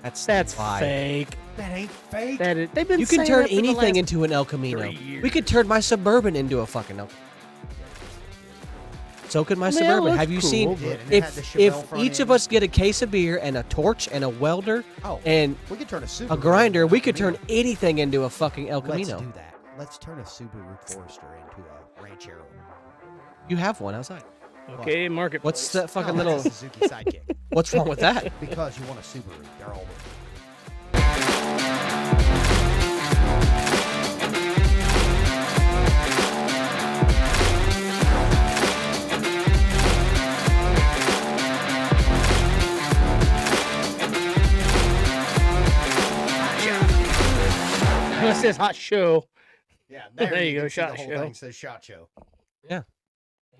That's why. fake. That ain't fake. They've been You can saying turn that for the anything last into an El Camino. 3 years. We could turn my Suburban into a fucking El Camino. So could my I mean, that Suburban. looks Have you cool, seen? but- Did, and it had the If Chevelle front each of end. us get a case of beer and a torch and a welder Oh, and we could turn a Subaru a grinder, into we an could turn El anything into a fucking El Camino. Camino. Let's do that. Let's turn a Subaru Forester into a Ranchero. You have one outside. Okay, market. What's that fucking No, little? that's a Suzuki Sidekick. What's wrong with that? Because you want a Subaru. They're all. It says hot show. Yeah, There you go, can see Shot the whole Show. thing says Shot Show.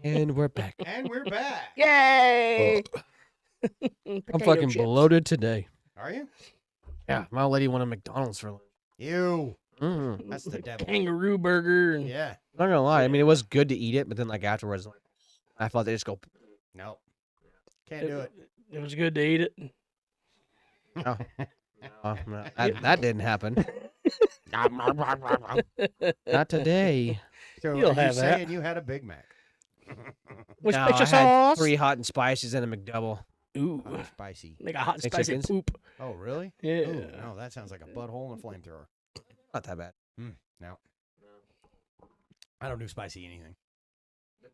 And we're back. And we're back. Yay! I'm Potato fucking chips. bloated today. Are you? Yeah, my old lady wanted McDonald's for lunch. You. Mm. That's the devil. Kangaroo burger. And Yeah. Not gonna lie. I mean, it was good to eat it, but then like afterwards, like, I thought they just go. No. Can't do it. It was good to eat it. Oh, no, that didn't happen. Not today. So You'll are you have that. saying you had a Big Mac? With No, special I had sauce. 3 hot and spices and a McDouble. Ooh, Oh, spicy. make a hot and Big spicy chickens? poop. Oh, really? Yeah. Ooh, no, that sounds like a butthole and a flamethrower. Not that bad, No. I don't do spicy anything.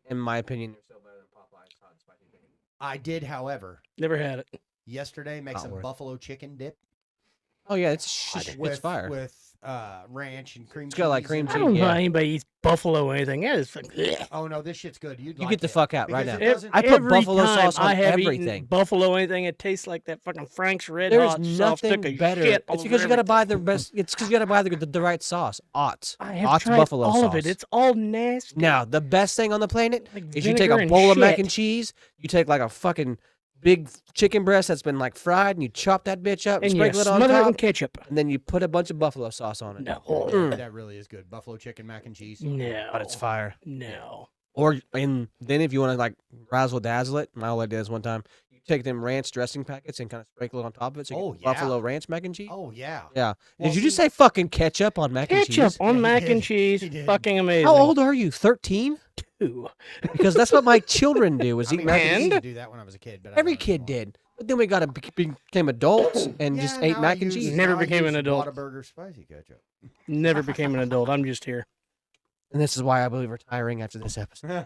in my opinion. They're still better than Popeyes hot and spicy chicken. I did, however, Never had it. yesterday make Not some worth it. buffalo chicken dip Oh yeah, it's with fire. with ranch and cream It's cheese. got, like, cream and- I cheese. don't know Yeah. how anybody eats buffalo or anything. That is like, bleh. Oh no, this shit's good. You'd You like get the it. fuck out right Because now. it doesn't- I put Every buffalo time sauce on I have eaten everything. buffalo or anything, it tastes like that fucking Frank's Red There's Hot soft nothing stick of better. shit all It's because you over got to buy everything. the best. It's because you got to buy the right sauce. Ott's. I have Ott's tried buffalo all sauce. of it. It's all nasty. Now the best thing on the planet Like is you take vinegar a and bowl of mac shit. and cheese. You take like a fucking big chicken breast that's been like fried, and you chop that bitch up and, and you sprinkle it on smother it in top, ketchup. and then you put a bunch of buffalo sauce on it. No. Mm. That really is good. Buffalo chicken mac and cheese. No. But it's fire. No. Or and then if you want to like razzle dazzle it, my old lady did this one time. You take them ranch dressing packets and kind of sprinkle it on top of it. So you Oh, get yeah. buffalo ranch mac and cheese. Oh yeah. Yeah. Well, Did you just see- say fucking ketchup on mac and Ketchup cheese? on Yeah, he mac did. and cheese. He did. Fucking amazing. How old are you? 13? Two. Because that's what my children do. Is I eat mean, mac I and used cheese. to do that when I was a kid, but I Every don't kid anymore. did. But then we got to became adults and just Yeah, ate now mac I and use- cheese. Never now I became use an adult. Whataburger spicy ketchup. Never became an adult. I'm just here. And this is why I believe retiring after this episode.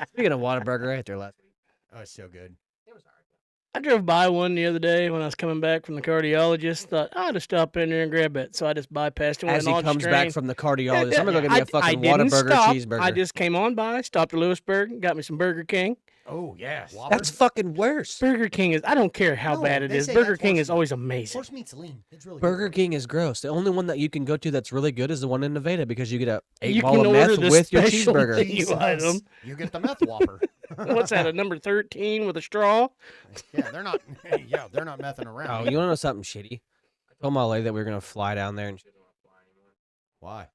Speaking of Whataburger, I ate there last week. Oh, it's so good. I drove by one the other day when I was coming back from the cardiologist. Thought I'll just stop in there and grab it. So I just bypassed it. As he comes back from the cardiologist, I'm going to go get me a fucking didn't Whataburger stop. cheeseburger. I just came on by, stopped at Lewisburg, got me some Burger King. Oh yes. That's fucking worse. Burger King is, I don't care how No, bad it they is. say Burger that's King horse is meat. always amazing. Horse meat's lean. It's really Burger good. King is gross. The only one that you can go to that's really good is the one in Nevada because you get a You 8-ball can of meth order the with your special cheeseburger. thing. You item. You get the meth whopper. What's that, a number 13 with a straw? Yeah, they're not. Yeah, they're not messing around. Oh, you want to know something shitty? I told my lady that we were going to fly down there and she doesn't want to fly anymore. Why?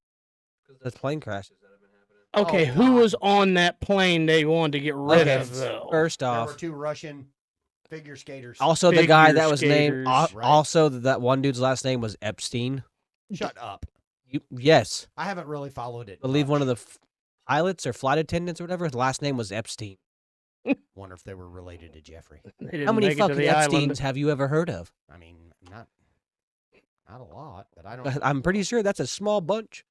Because the plane crashes that have been happening. Okay, Oh, who God. was on that plane they wanted to get rid Okay, of, though? first There were off, 2 Russian figure skaters. also the guy Figure that was named, skaters, right? also that one dude's last name was Epstein. Shut up. Yes. I haven't really followed it. I believe one of much. the pilots or flight attendants or whatever, his last name was Epstein. Wonder if they were related to Jeffrey. They didn't How many make it to fucking the Epsteins island. have you ever heard of? I mean, not a lot, but I don't. I'm pretty sure that's a small bunch.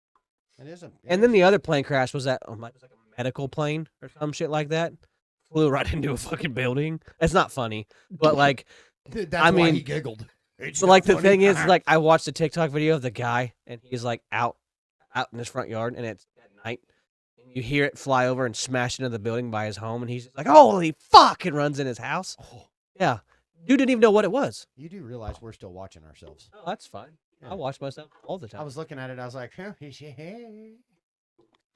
It isn't. And then the other plane crash was that like a medical plane or some shit like that. Flew right into a fucking building. It's not funny, but like, That's I why he mean, giggled. It's so not like the funny. thing is, like I watched a TikTok video of the guy and he's like out in his front yard and it's at night. And you hear it fly over and smash into the building by his home and he's just like, holy fuck, and runs in his house. Oh, Yeah. Dude didn't even know what it was. you do realize we're still watching ourselves. Oh, that's fine. Yeah. I watch myself all the time. I was looking at it. I was like, huh,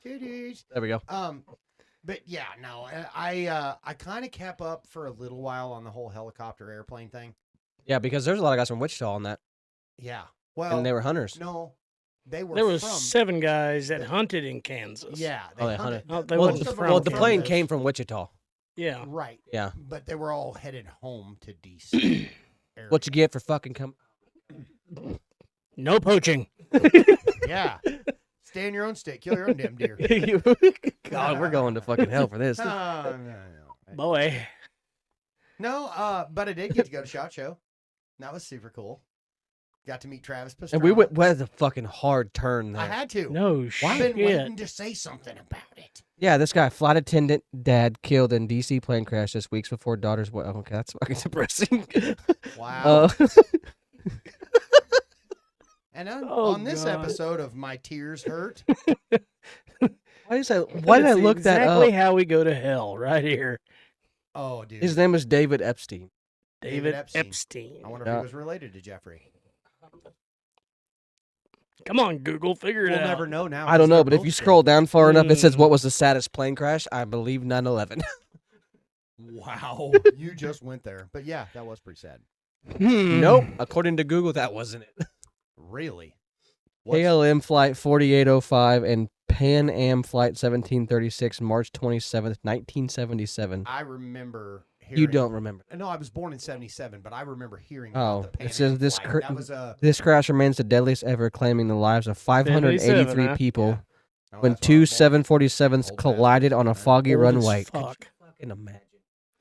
titties. There we go. But yeah, no, I kind of kept up for a little while on the whole helicopter airplane thing. Yeah, because there's a lot of guys from Wichita on that, Yeah. Well, and they were hunters. no, they were There was from. 7 guys that hunted in Kansas. Yeah, Oh, they hunted. hunted. Oh, they Well, wasn't the, from well, the plane Kansas. came from Wichita. Yeah. Right. Yeah. But they were all headed home to DC. area. What you get for fucking come? No poaching. Yeah. Stay in your own state. Kill your own damn deer. God, we're going to fucking hell for this. No. Boy. No, but I did get to go to SHOT Show. That was super cool. Got to meet Travis Pastrana. And we went. What a fucking hard turn there. I had to. No I've been shit. waiting to say something about it. Yeah, this guy, flight attendant, dad, killed in D.C. plane crash just weeks before daughter's. Oh, okay, that's fucking depressing. Wow. Uh, And Oh, on this God. episode of My Tears Hurt, why did I It's look that exactly up? how we go to hell, right here. oh, dude. His name is David Epstein. David Epstein. Epstein. I wonder if Yeah. he was related to Jeffrey. Come on, Google, figure it We'll out. never know now. I don't 'cause know, they're but if both you dead. scroll down far enough, it says Mm. what was the saddest plane crash? I believe 9/11. Wow. You just went there. But yeah, that was pretty sad. Nope. According to Google, that wasn't it. Really? What's- KLM flight 4805 and Pan Am flight 1736, March 27th, 1977. I remember hearing. You don't remember. No, I was born in 77, but I remember hearing Oh, about the Pan it says Am this flight. cr- That was a... This crash remains the deadliest ever, claiming the lives of 583 77, huh? people Oh, when that's two what I was born. 747s Old collided on a bastard. foggy Old as runway. Could you fuck. fucking imagine?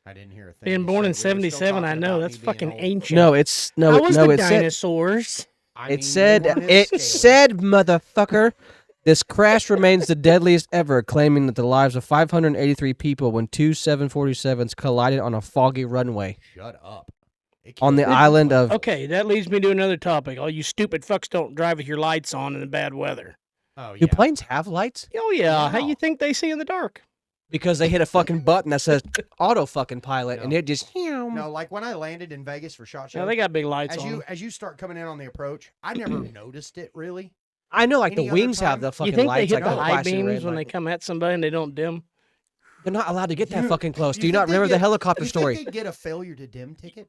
I didn't hear a thing. Being you born in said. We were still 77, I talking know. about That's me being fucking old. ancient. No, it's How was no. the It said I dinosaurs? mean, it they said weren't as it scaly. said motherfucker. This crash remains the deadliest ever, claiming that the lives of 583 people when two 747s collided on a foggy runway Shut up. It on the killed island people. of. Okay, that leads me to another topic. All you stupid fucks don't drive with your lights on in the bad weather. Oh, Do yeah. planes have lights? Oh, yeah. How No. you think they see in the dark? Because they hit a fucking button that says auto fucking pilot, and No. it just. No, like when I landed in Vegas for SHOT Show, No, they got big lights as on. you as you start coming in on the approach, I never noticed it really. I know, like Any the other wings have time? the You fucking think they lights, hit like the the high flashing beams red when they light. come at somebody and they don't dim? They're not allowed to get that You- fucking close. Do you think not they remember the get- helicopter you story? think they get a failure to dim ticket?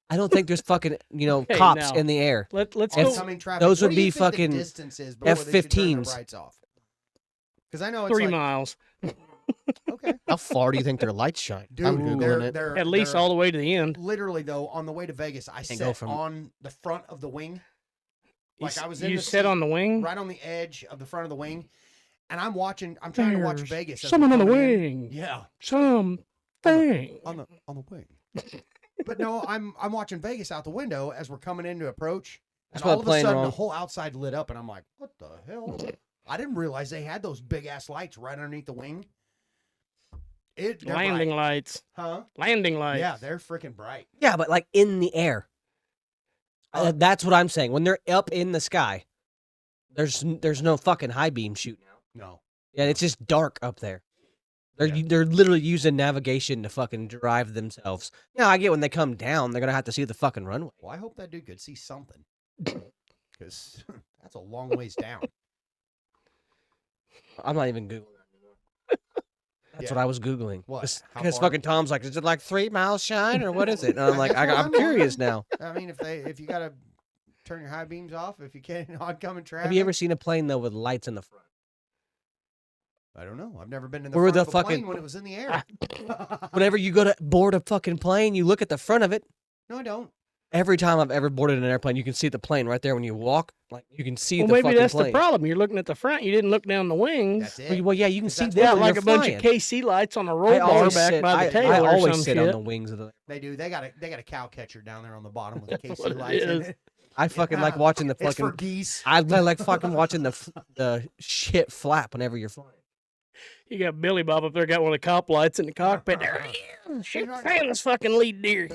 I don't think there's fucking Okay, cops now, in the air. Let's If- go Oncoming traffic. those would What do you be think the fucking distance is before they should turn F-15s. their lights off? Because I know it's 3 like, miles. okay, How far do you think their lights shine? dude, I'm googling it. they're At least they're- all the way to the end. Literally though, on the way to Vegas, I Can't go sat from- on the front of the wing, like I was in You the sit seat on the wing? right on the edge of the front of the wing, and I'm watching. I'm trying to watch There's Vegas. as someone we're on the coming in. wing. Yeah, Something. on the wing. But no, I'm watching Vegas out the window as we're coming in to approach, and That's what all of a playing sudden wrong. the whole outside lit up, and I'm like, "What the hell?" I didn't realize they had those big ass lights right underneath the wing. They're Landing bright. lights. huh? Landing lights. Yeah, they're freaking bright. Yeah, but like in the air. That's what I'm saying. When they're up in the sky, there's no fucking high beam shooting out. No, Yeah, it's just dark up there. They're Yeah. they're literally using navigation to fucking drive themselves. Yeah, I get when they come down, they're gonna have to see the fucking runway. well, I hope that dude could see something, because that's a long ways down. I'm not even googling that anymore. That's Yeah. what I was googling. What? How Because far? fucking Tom's like, is it like 3 miles shine or what is it? And I'm like, That's what I'm I'm curious wondering. now. I mean, if you gotta turn your high beams off, if you can't oncoming traffic. Have you ever seen a plane though with lights in the front? I don't know. I've never been in the Where front the of a plane fucking- when it was in the air. Whenever you go to board a fucking plane, you look at the front of it. No, I don't. Every time I've ever boarded an airplane, you can see the plane right there when you walk. Like you can see Well, the maybe fucking that's plane. the problem. You're looking at the front. You didn't look down the wings. That's Well, it. well, yeah, you can Is see that's them what- Yeah, when like you're a bunch flying. of KC lights on a roll I bar always back sit, by the I, tail I or always some sit shit. on the wings of the. They do. They got a cow catcher down there on the bottom with the KC what it lights in is. it. I fucking like watching the It's for fucking. geese. I like fucking watching the shit flap whenever you're flying. You got Billy Bob up there, got one of the cop lights in the cockpit. There, shit, fan this fucking lead deer.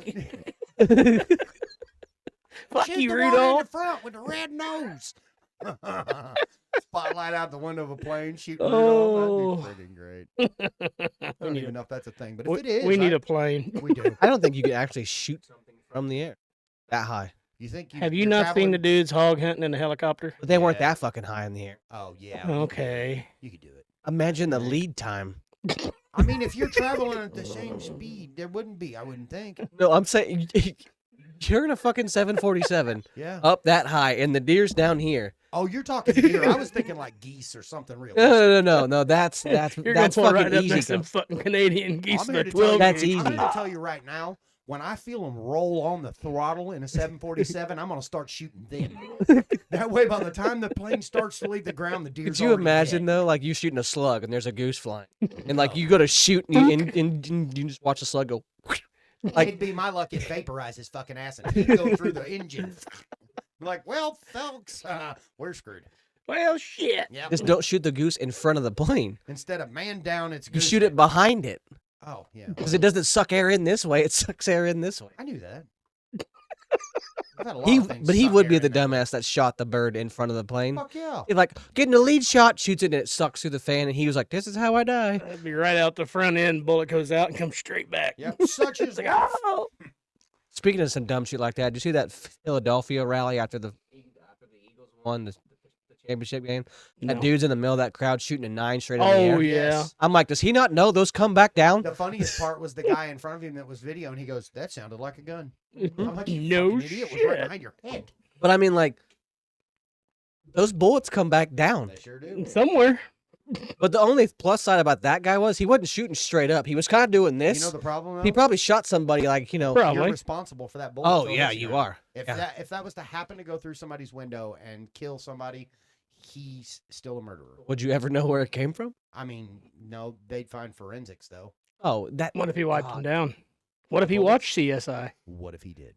Fuck Shoot you, the one in the Rudolph. front with the red nose. Spotlight out the window of a plane, shooting Oh. Rudolph. That'd be friggin' great. I don't even know if that's a thing, but if it is, We need a plane. we do. I don't think you can actually shoot something from the air that high. You think Have you you're not seen the traveling- dudes hog hunting in a helicopter? But they weren't Yeah. that fucking high in the air. Oh yeah. you could do it. Okay. You could do it. Imagine the lead time. I mean, if you're traveling at the same speed, there wouldn't be. I wouldn't think. No, I'm saying you're in a fucking 747 Yeah. up that high, and the deer's down here. Oh, you're talking deer. I was thinking like geese or something real. No. That's You're that's going fucking right up easy. next to them fucking Canadian geese. I'm in here the to tell you, 12 That's gauge. easy. I'm here to tell you right now. when I feel them roll on the throttle in a 747, I'm gonna start shooting them. That way, by the time the plane starts to leave the ground, the deer's Could you already imagine dead. though, like you shooting a slug and there's a goose flying, and like you go to shoot and you just watch the slug go. Like, It'd be my luck if vaporize his fucking ass and he'd go through the engine. Like, well, folks, we're screwed. Well, shit. Yeah. just don't shoot the goose in front of the plane. Instead of man down, it's You goose shoot it down. behind it Oh yeah, because it doesn't suck air in this way; it sucks air in this way. I knew that. I've had a lot He, of things but he suck would be air the in there. dumbass that shot the bird in front of the plane. Fuck yeah. He's like getting a lead shot, shoots it, and it sucks through the fan, and he was like, "This is how I die." That'd be right out the front end. Bullet goes out and comes straight back. Yep, such is It's like, life. oh. Speaking of some dumb shit like that, did you see that Philadelphia rally after the Eagles won the championship game? That No. dude's in the middle of that crowd shooting a 9 straight in the Oh, air. yeah. Yes. I'm like, does he not know those come back down? The funniest part was the guy in front of him that was video, and he goes, "That sounded like a gun." I'm like, "You No fucking idiot! It was right shit. behind your head." But I mean, like, those bullets come back down. They sure do. Somewhere. But the only plus side about that guy was he wasn't shooting straight up. He was kind of doing this. You know the problem? Though? He probably shot somebody, like, you know. Probably. You're responsible for that bullet. Oh, though, yeah, listener. you are. If Yeah. that was to happen to go through somebody's window and kill somebody, he's still a murderer. Would you ever know where it came from? I mean, no, they'd find forensics though. Oh, that. What if he wiped him God. down? What if he Bullets? watched CSI? What if he did?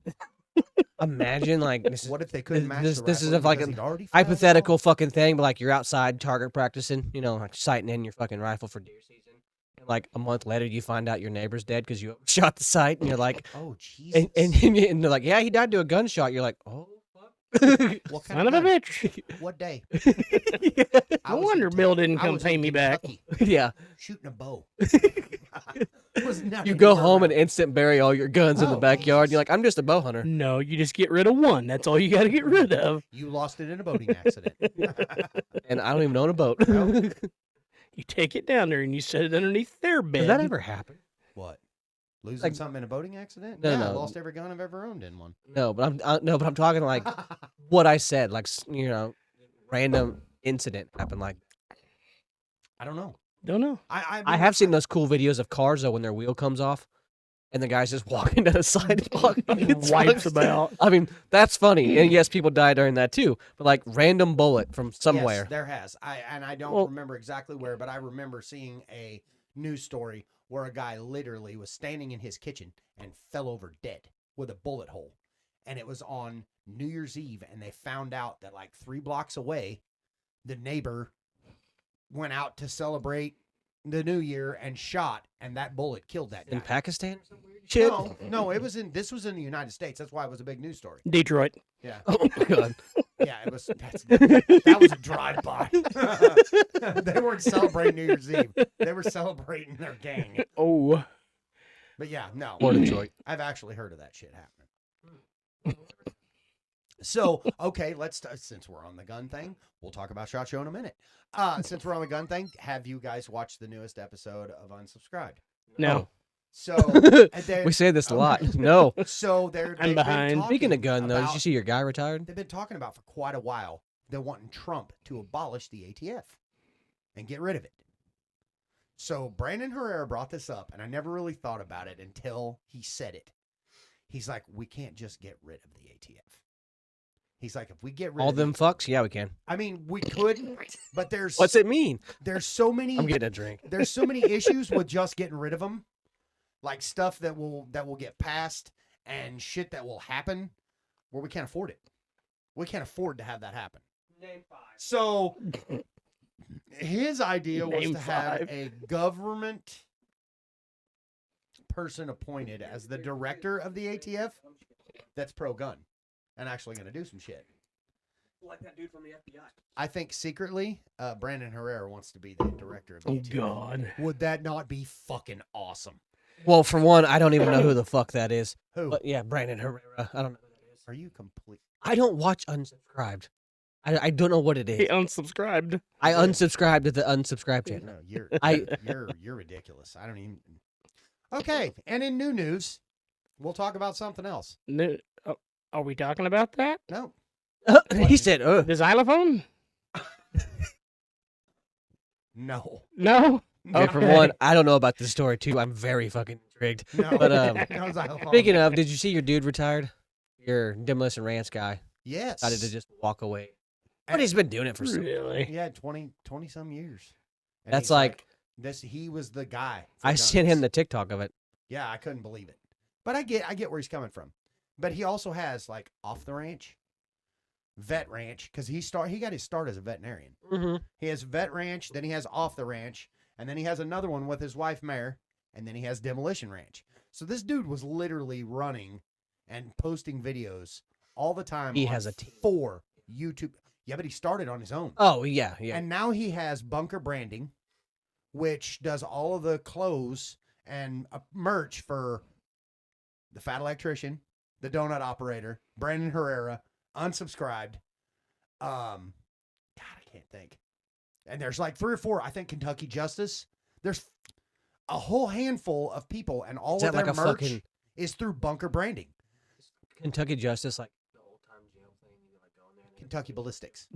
Imagine, like, this is What if they couldn't match this- the this is rifle of, like, because an he'd already fired hypothetical off? fucking thing, but like you're outside target practicing, you know, like sighting in your fucking rifle for deer season. And like a month later, you find out your neighbor's dead because you shot the sight, and you're like, Oh Jesus! and they're like, yeah, he died to a gunshot. You're like, oh, fuck. What Son of a gun? bitch. What day? I No was wonder in Bill Ken- didn't I come was pay in me back. Kentucky Yeah. shooting a bow. Was not You go anywhere home and around. instant bury all your guns in the Oh, backyard. Jesus. You're like, I'm just a bow hunter. No, you just get rid of one. That's all you got to get rid of. You lost it in a boating accident. And I don't even own a boat. No. You take it down there and you set it underneath their bed. Does that ever happen? What? Losing Like- something in a boating accident? No, yeah, no. I lost every gun I've ever owned in one. No, but I'm talking like what I said, like you know, random incident happened. Like I don't know. Don't know. I have seen those cool videos of cars though when their wheel comes off, and the guy's just walking down the sidewalk. It's Wipes funny. about. I mean, that's funny, and yes, people die during that too. But like random bullet from somewhere. Yes, there has. I don't Well- remember exactly where, but I remember seeing a news story where a guy literally was standing in his kitchen and fell over dead with a bullet hole. And it was on New Year's Eve, and they found out that like 3 blocks away, the neighbor went out to celebrate the New Year and shot, and that bullet killed that guy. In Pakistan, or some weird shit. No, this was in the United States. That's why it was a big news story. Detroit. Yeah. Oh my god. Yeah, it was. That was a drive-by. They weren't celebrating New Year's Eve. They were celebrating their gang. Oh. But yeah, no. Or Detroit. I've actually heard of that shit happening. So, okay, since we're on the gun thing, we'll talk about SHOT Show in a minute. Since we're on the gun thing, have you guys watched the newest episode of Unsubscribed? No. So, We say this a lot. No. So they've been behind. Speaking of talking gun though, did about- you see your guy retired? They've been talking about for quite a while. They're wanting Trump to abolish the ATF and get rid of it. So Brandon Herrera brought this up, and I never really thought about it until he said it. He's like, we can't just get rid of the ATF. He's like, if we get rid All of them fucks? Yeah, we can. I mean, we could, but there's What's it mean? there's so many I'm getting a drink. there's so many issues with just getting rid of them, like stuff that will get passed and shit that will happen where we can't afford it. We can't afford to have that happen. So his idea was Name to have 5. a government person appointed as the director of the ATF that's pro-gun and actually going to do some shit. Like that dude from the FBI. I think secretly, Brandon Herrera wants to be the director of the Oh, ATF. God. Would that not be fucking awesome? Well, for one, I don't even know who the fuck that is. Who? But yeah, Brandon Herrera. I don't know who that is. Are you complete? I don't watch Unsubscribed. I don't know what it He is. unsubscribed. I unsubscribed to the unsubscribe channel. No, you're I- you're ridiculous. I don't even. Okay, and in new news, we'll talk about something else. No, are we talking about that? No, He said, The xylophone? no. No? Okay, for Okay. one, I don't know about this story too. I'm very fucking rigged. No, But, no xylophone. Speaking of, did you see your dude retired? Your Demolition Ranch guy yes, decided to just walk away. But And- he's been doing it for so Really? yeah, 20 some years. And That's he's like- this. He was the guy. for I sent him guns. the TikTok of it. Yeah, I couldn't believe it. But I get where he's coming from. But he also has like off the ranch, vet ranch, because he got his start as a veterinarian. Mm-hmm. He has vet ranch, then he has off the ranch, and then he has another one with his wife Mare, and then he has demolition ranch. So this dude was literally running and posting videos all the time. He on has a team. 4 YouTube. Yeah, but he started on his own. Oh, yeah, yeah. And now he has Bunker Branding, which does all of the clothes and merch for the Fat Electrician, the Donut Operator, Brandon Herrera, Unsubscribed. God, I can't think. And there's like 3 or 4. I think Kentucky Justice. There's a whole handful of people, and all Is of that their like a merch fucking is through Bunker Branding. Kentucky Justice, like the old time jail thing? You like go in there and Kentucky Ballistics.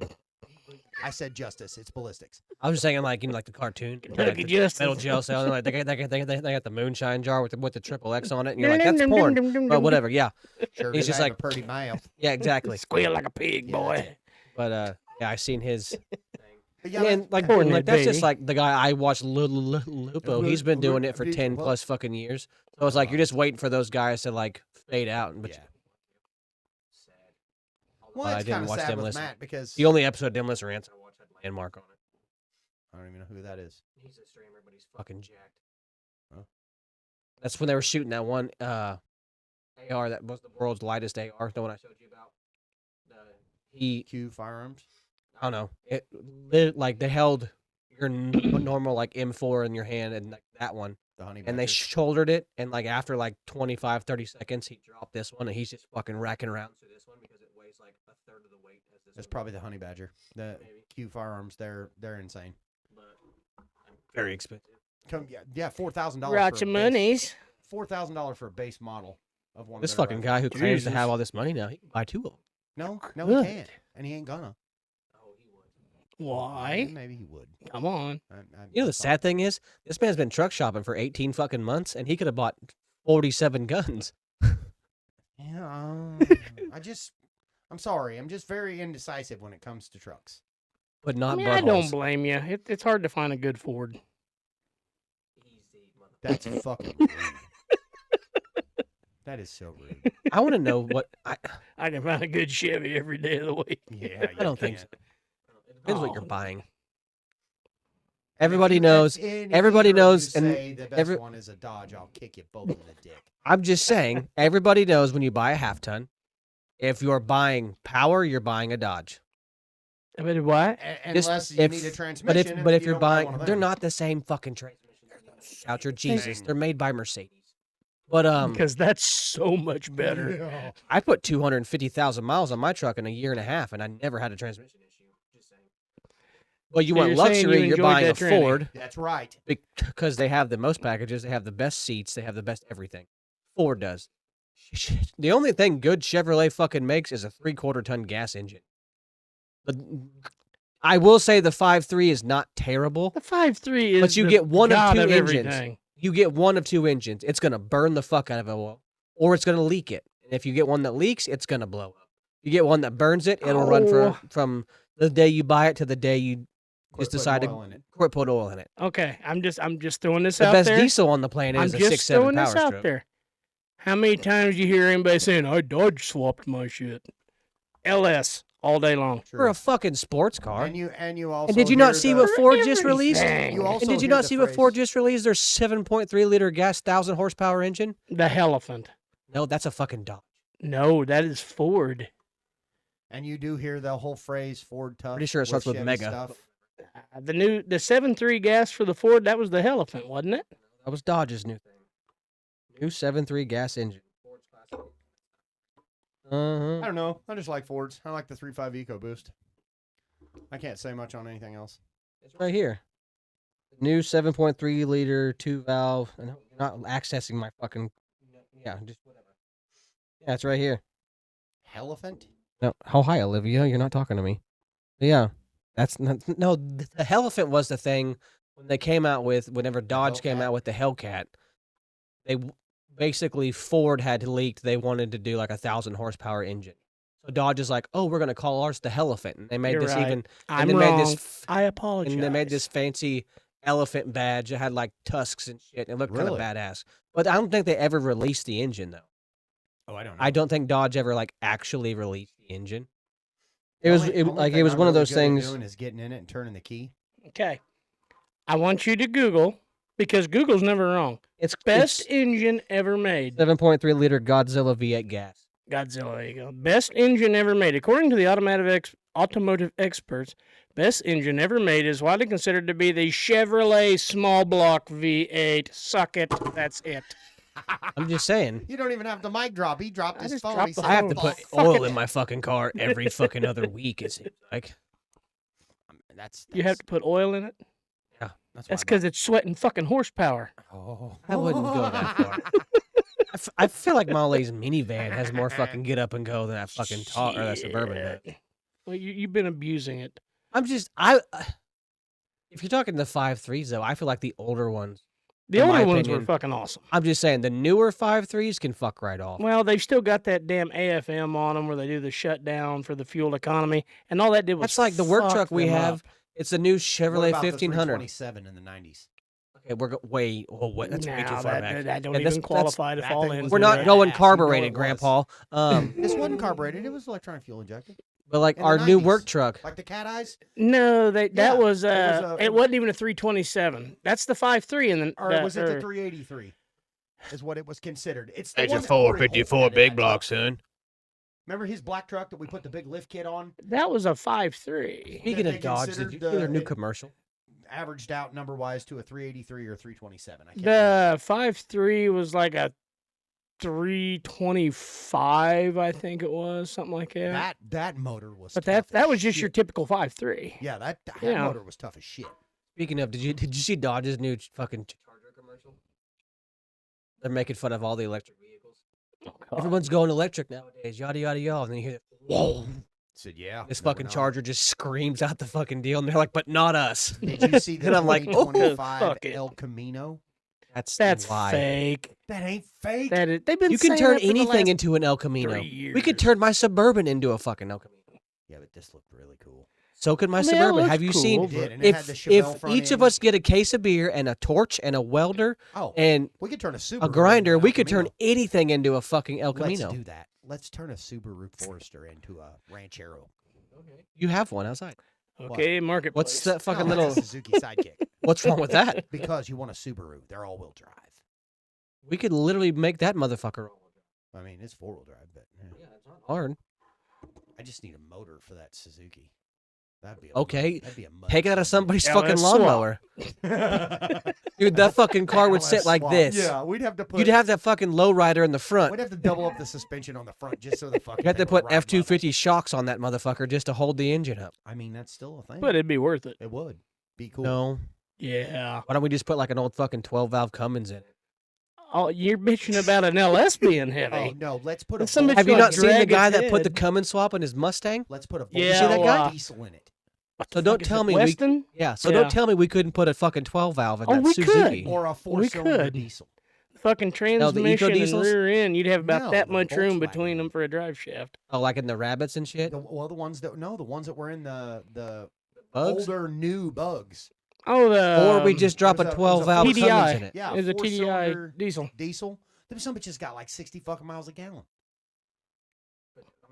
I said justice. It's ballistics. I was just saying, like, like the cartoon. Kentucky like the Justice. Metal jail cell. And like, they got the moonshine jar with the triple X on it. And you're like, that's porn. But whatever, yeah. Sure, He's does just have like- a pretty mouth. Yeah, exactly. Squeal like a pig, Yeah. boy. But, yeah, I seen his. But yeah, And like, Porn and, like head that's just baby. like the guy I watched, Lupo. He's been doing it for 10 plus fucking years. So it's like you're just waiting for those guys to like fade out. But Yeah. sad. Well, I it's didn't kind of watch sad with Demolition. Matt because The only episode of Demolition Rants I watched had Landmark on it. I don't even know who that is. He's a streamer, but he's fucking jacked. Oh. That's when they were shooting that one AR that was the world's lightest AR, the one I showed you about. He, Q Firearms. I don't know, like they held your normal like M4 in your hand and like that one, The honey and they badger. shouldered it, and like after like 25, 30 seconds, he dropped this one, and he's just fucking racking around to this one because it weighs like a third of the weight as this. That's one. probably the honey badger. The Maybe. Q Firearms. They're insane. But very expensive. Yeah, $4,000. Route your monies. $4,000 for a base model of one. This of their fucking rifles. guy who claims to Jesus. have all this money now, he can buy 2 of them. No, Good. he can't, and he ain't gonna. Oh, he would. Why? Maybe he would. Come on. You know the sad thing is, this man's been truck shopping for 18 fucking months, and he could have bought 47 guns. Yeah, I'm sorry. I'm just very indecisive when it comes to trucks. But I not mean, I buttholes. don't blame you. It's hard to find a good Ford. That's fucking rude. That is so rude. I want to know what I can find a good Chevy every day of the week. Yeah, I don't think so. can't. It depends what you're Oh. buying. If Everybody you knows. let any everybody hero knows, you and say the best every- one is a Dodge. I'll kick you both in the dick. I'm just saying, everybody knows when you buy a half ton, if you're buying power, you're buying a Dodge. But what? Just Unless you if- need a But transmission. if and but then if you you're don't buy buying, one of they're them. not the same fucking transmissions. Out your Jesus, Dang. they're made by Mercedes. But Because that's so much better. Yeah. I put 250,000 miles on my truck in a year and a half, and I never had a transmission issue. Just saying. Well, you So want you're saying luxury, you you're enjoyed buying a that tranny. Ford That's right. because they have the most packages, they have the best seats, they have the best everything. Ford does. The only thing good Chevrolet fucking makes is a 3/4 ton gas engine. I will say the 5.3 is not terrible. The 5.3 is But you the get one of god 2 engines. everything. You get one of 2 engines. It's going to burn the fuck out of it, or it's going to leak it. And if you get one that leaks, it's going to blow up. You get one that burns it, it'll run Oh. from the day you buy it to the day you Quit just decide putting to oil in it. quit put oil in it. Okay, I'm just throwing this The out best there. diesel on the planet I'm is a just 6.7 throwing Power this out Stroke. there. How many times you hear anybody saying, "I Dodge swapped my shit"? LS all day long. For a fucking sports car. And you also. And did you not hear see the- what Ford just released? Everything. You also And did you hear not the see what phrase- Ford just released? Their 7.3 liter gas 1,000 horsepower engine. The Elephant. No, that's a fucking Dodge. No, that is Ford. And you do hear the whole phrase Ford tough. Pretty sure it starts with Chevy mega. Stuff. The 7.3 gas for the Ford, that was the Elephant, wasn't it? That was Dodge's new thing. New 7.3 gas engine. Ford's classic. I Uh-huh. don't know. I just like Fords. I like the 3.5 EcoBoost. I can't say much on anything else. It's right here. New 7.3 liter 2-valve. And you're not accessing my fucking. Yeah, just whatever. Yeah, it's right here. Elephant? No, how high, Olivia? You're not talking to me. Yeah, that's not, no. The Elephant was the thing when they came out with whenever Dodge came Hellcat? out with the Hellcat. basically Ford had leaked they wanted to do like 1,000 horsepower engine. So Dodge is like, oh, we're gonna call ours the Helephant, and they made You're this right. even. I'm and they wrong. made this. I apologize. And they made this fancy elephant badge that had like tusks and shit. And it looked kind Really? of badass. But I don't think they ever released the engine though. Oh, I don't know. I don't think Dodge ever like actually released the engine. It The was only- it, only like thing it was I'm one of really those good at things. Doing is getting in it and turning the key. Okay. I want you to Google because Google's never wrong. It's Best engine ever made. 7.3 liter Godzilla V8 gas. Godzilla, there you go. Best engine ever made. According to the automotive experts, best engine ever made is widely considered to be the Chevrolet small block V8. Suck it. That's it. I'm just saying. You don't even have the mic drop. He dropped I his just phone. dropped He the said, I have to phone. put Fuck oil it. in my fucking car every fucking other week. It seems like. That's You have to put oil in it? That's That's because it's sweating fucking horsepower. Oh, I wouldn't go that far. I feel like Molly's minivan has more fucking get up and go than that fucking or that Suburban does. Shit. Well, you've been abusing it. I'm just if you're talking the 5.3s though, I feel like the older ones. The In my older ones were opinion. fucking awesome. I'm just saying the newer 5.3s can fuck right off. Well, they've still got that damn AFM on them where they do the shutdown for the fuel economy, and all that did was That's like the work fuck truck we them have. up. It's the new What Chevrolet about the 1500. 327 in the 90s? Okay, we're wait. That's way too No, far that, back. that don't Yeah, even that's- qualify to that fall thing in. was We're not Yeah, going you know it carbureted, was. Grandpa. This wasn't carbureted. It was electronic fuel injected. But like In the our new 90s. work truck. Like the cat eyes? No, Yeah, that was it was a- it wasn't even a 327. That's the 5.3 and then Or was it the 383? Is what it was considered. It's the one that Corey Holcomb had in that truck. son. Remember his black truck that we put the big lift kit on? that was a 5.3. Speaking they of Dodge, did considered you see their new it- commercial? Averaged out number wise to a 383 or 327. I can't The 5.3 was like a 325, I think it was, something like that. remember. That motor was. but tough that as was just your shit. typical 5.3. Yeah, that Yeah. motor was tough as shit. Speaking of, did you see Dodge's new fucking Charger commercial? They're making fun of all the electric vehicles. Everyone's going electric nowadays. Yada yada yada. And then you hear, whoa! Said yeah. This no, we're fucking not. Charger just screams out the fucking deal, and they're like, "But not us." Did you see the And I'm like, oh, 2025 fuck it. El Camino? That's why. fake. That ain't fake. That is, they've been You can saying turn that for the anything last into an El Camino. 3 We could years. turn my Suburban into a fucking El Camino. Yeah, but this looked really cool. So could my I mean, it Suburban. looks Have you cool, seen? It did, and it had the If Chevelle front each of end. us get a case of beer and a torch and a welder Oh, and we could turn a Subaru a into grinder, an we El could turn Camino. anything into a fucking El Let's Camino. do that. Let's turn a Subaru Forester into a Ranchero. You have one outside. Okay, marketplace. What's that fucking No, little? that's a Suzuki Sidekick. What's wrong with that? Because you want a Subaru. They're all-wheel drive. We could literally make that motherfucker. I mean, it's four-wheel drive, but yeah. Yeah, it's not hard. I just need a motor for that Suzuki. That'd be Okay, That'd be a mud take it out of Suzuki. somebody's Yeah, fucking let's swap. lawnmower, dude. That fucking car would sit LS like swap. this. Yeah, we'd have to put. You'd have that fucking lowrider in the front. We'd have to double up the suspension on the front just so the fucking. You have to thing would put ride F-250 shocks on that motherfucker just to hold the engine up. level. I mean, that's still a thing. But it'd be worth it. it would be cool. No, Yeah. why don't we just put like an old fucking 12-valve Cummins in it? Oh, you're bitching about an LS being Oh heavy. no, let's put a. Let somebody Volkswagen- Have you like not seen the drag guy its that put the head. Cummins swap in his Mustang? Let's put a. Yeah, You see that guy? Diesel in it, So don't tell me we. Weston? Yeah, so Yeah. don't tell me we couldn't put a fucking 12-valve in Oh, that we could. Suzuki. or a four-cylinder could. diesel. Fucking transmission and diesels? rear end. You'd have about No, that the much room Volkswagen between them one. for a drive shaft. Oh, like in the rabbits and shit. The ones that the ones that were in the Bugs. older new bugs. Oh, the Or we just drop a there's a 12-valve Cummins TDI. in it. Yeah, is a TDI four-cylinder diesel. diesel. Them some bitches got like 60 fucking miles a gallon.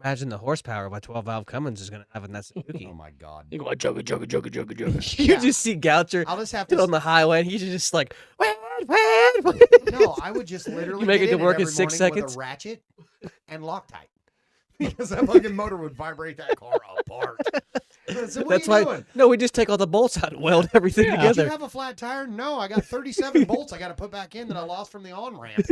Imagine the horsepower my 12-valve Cummins is gonna have in that Suzuki. Oh my god. You go jugga jugga jugga jugga jugga. You just see Goucher I'll just have on to. the highway, and he's just like, No, I would just literally. You make get it to in work in every 6 morning with seconds? a ratchet and Loctite. Because that fucking motor would vibrate that car apart. So what That's are you why. doing? No, we just take all the bolts out and weld everything Yeah. Did you together. have a flat tire? No, I got 37 bolts I got to put back in that I lost from the on ramp.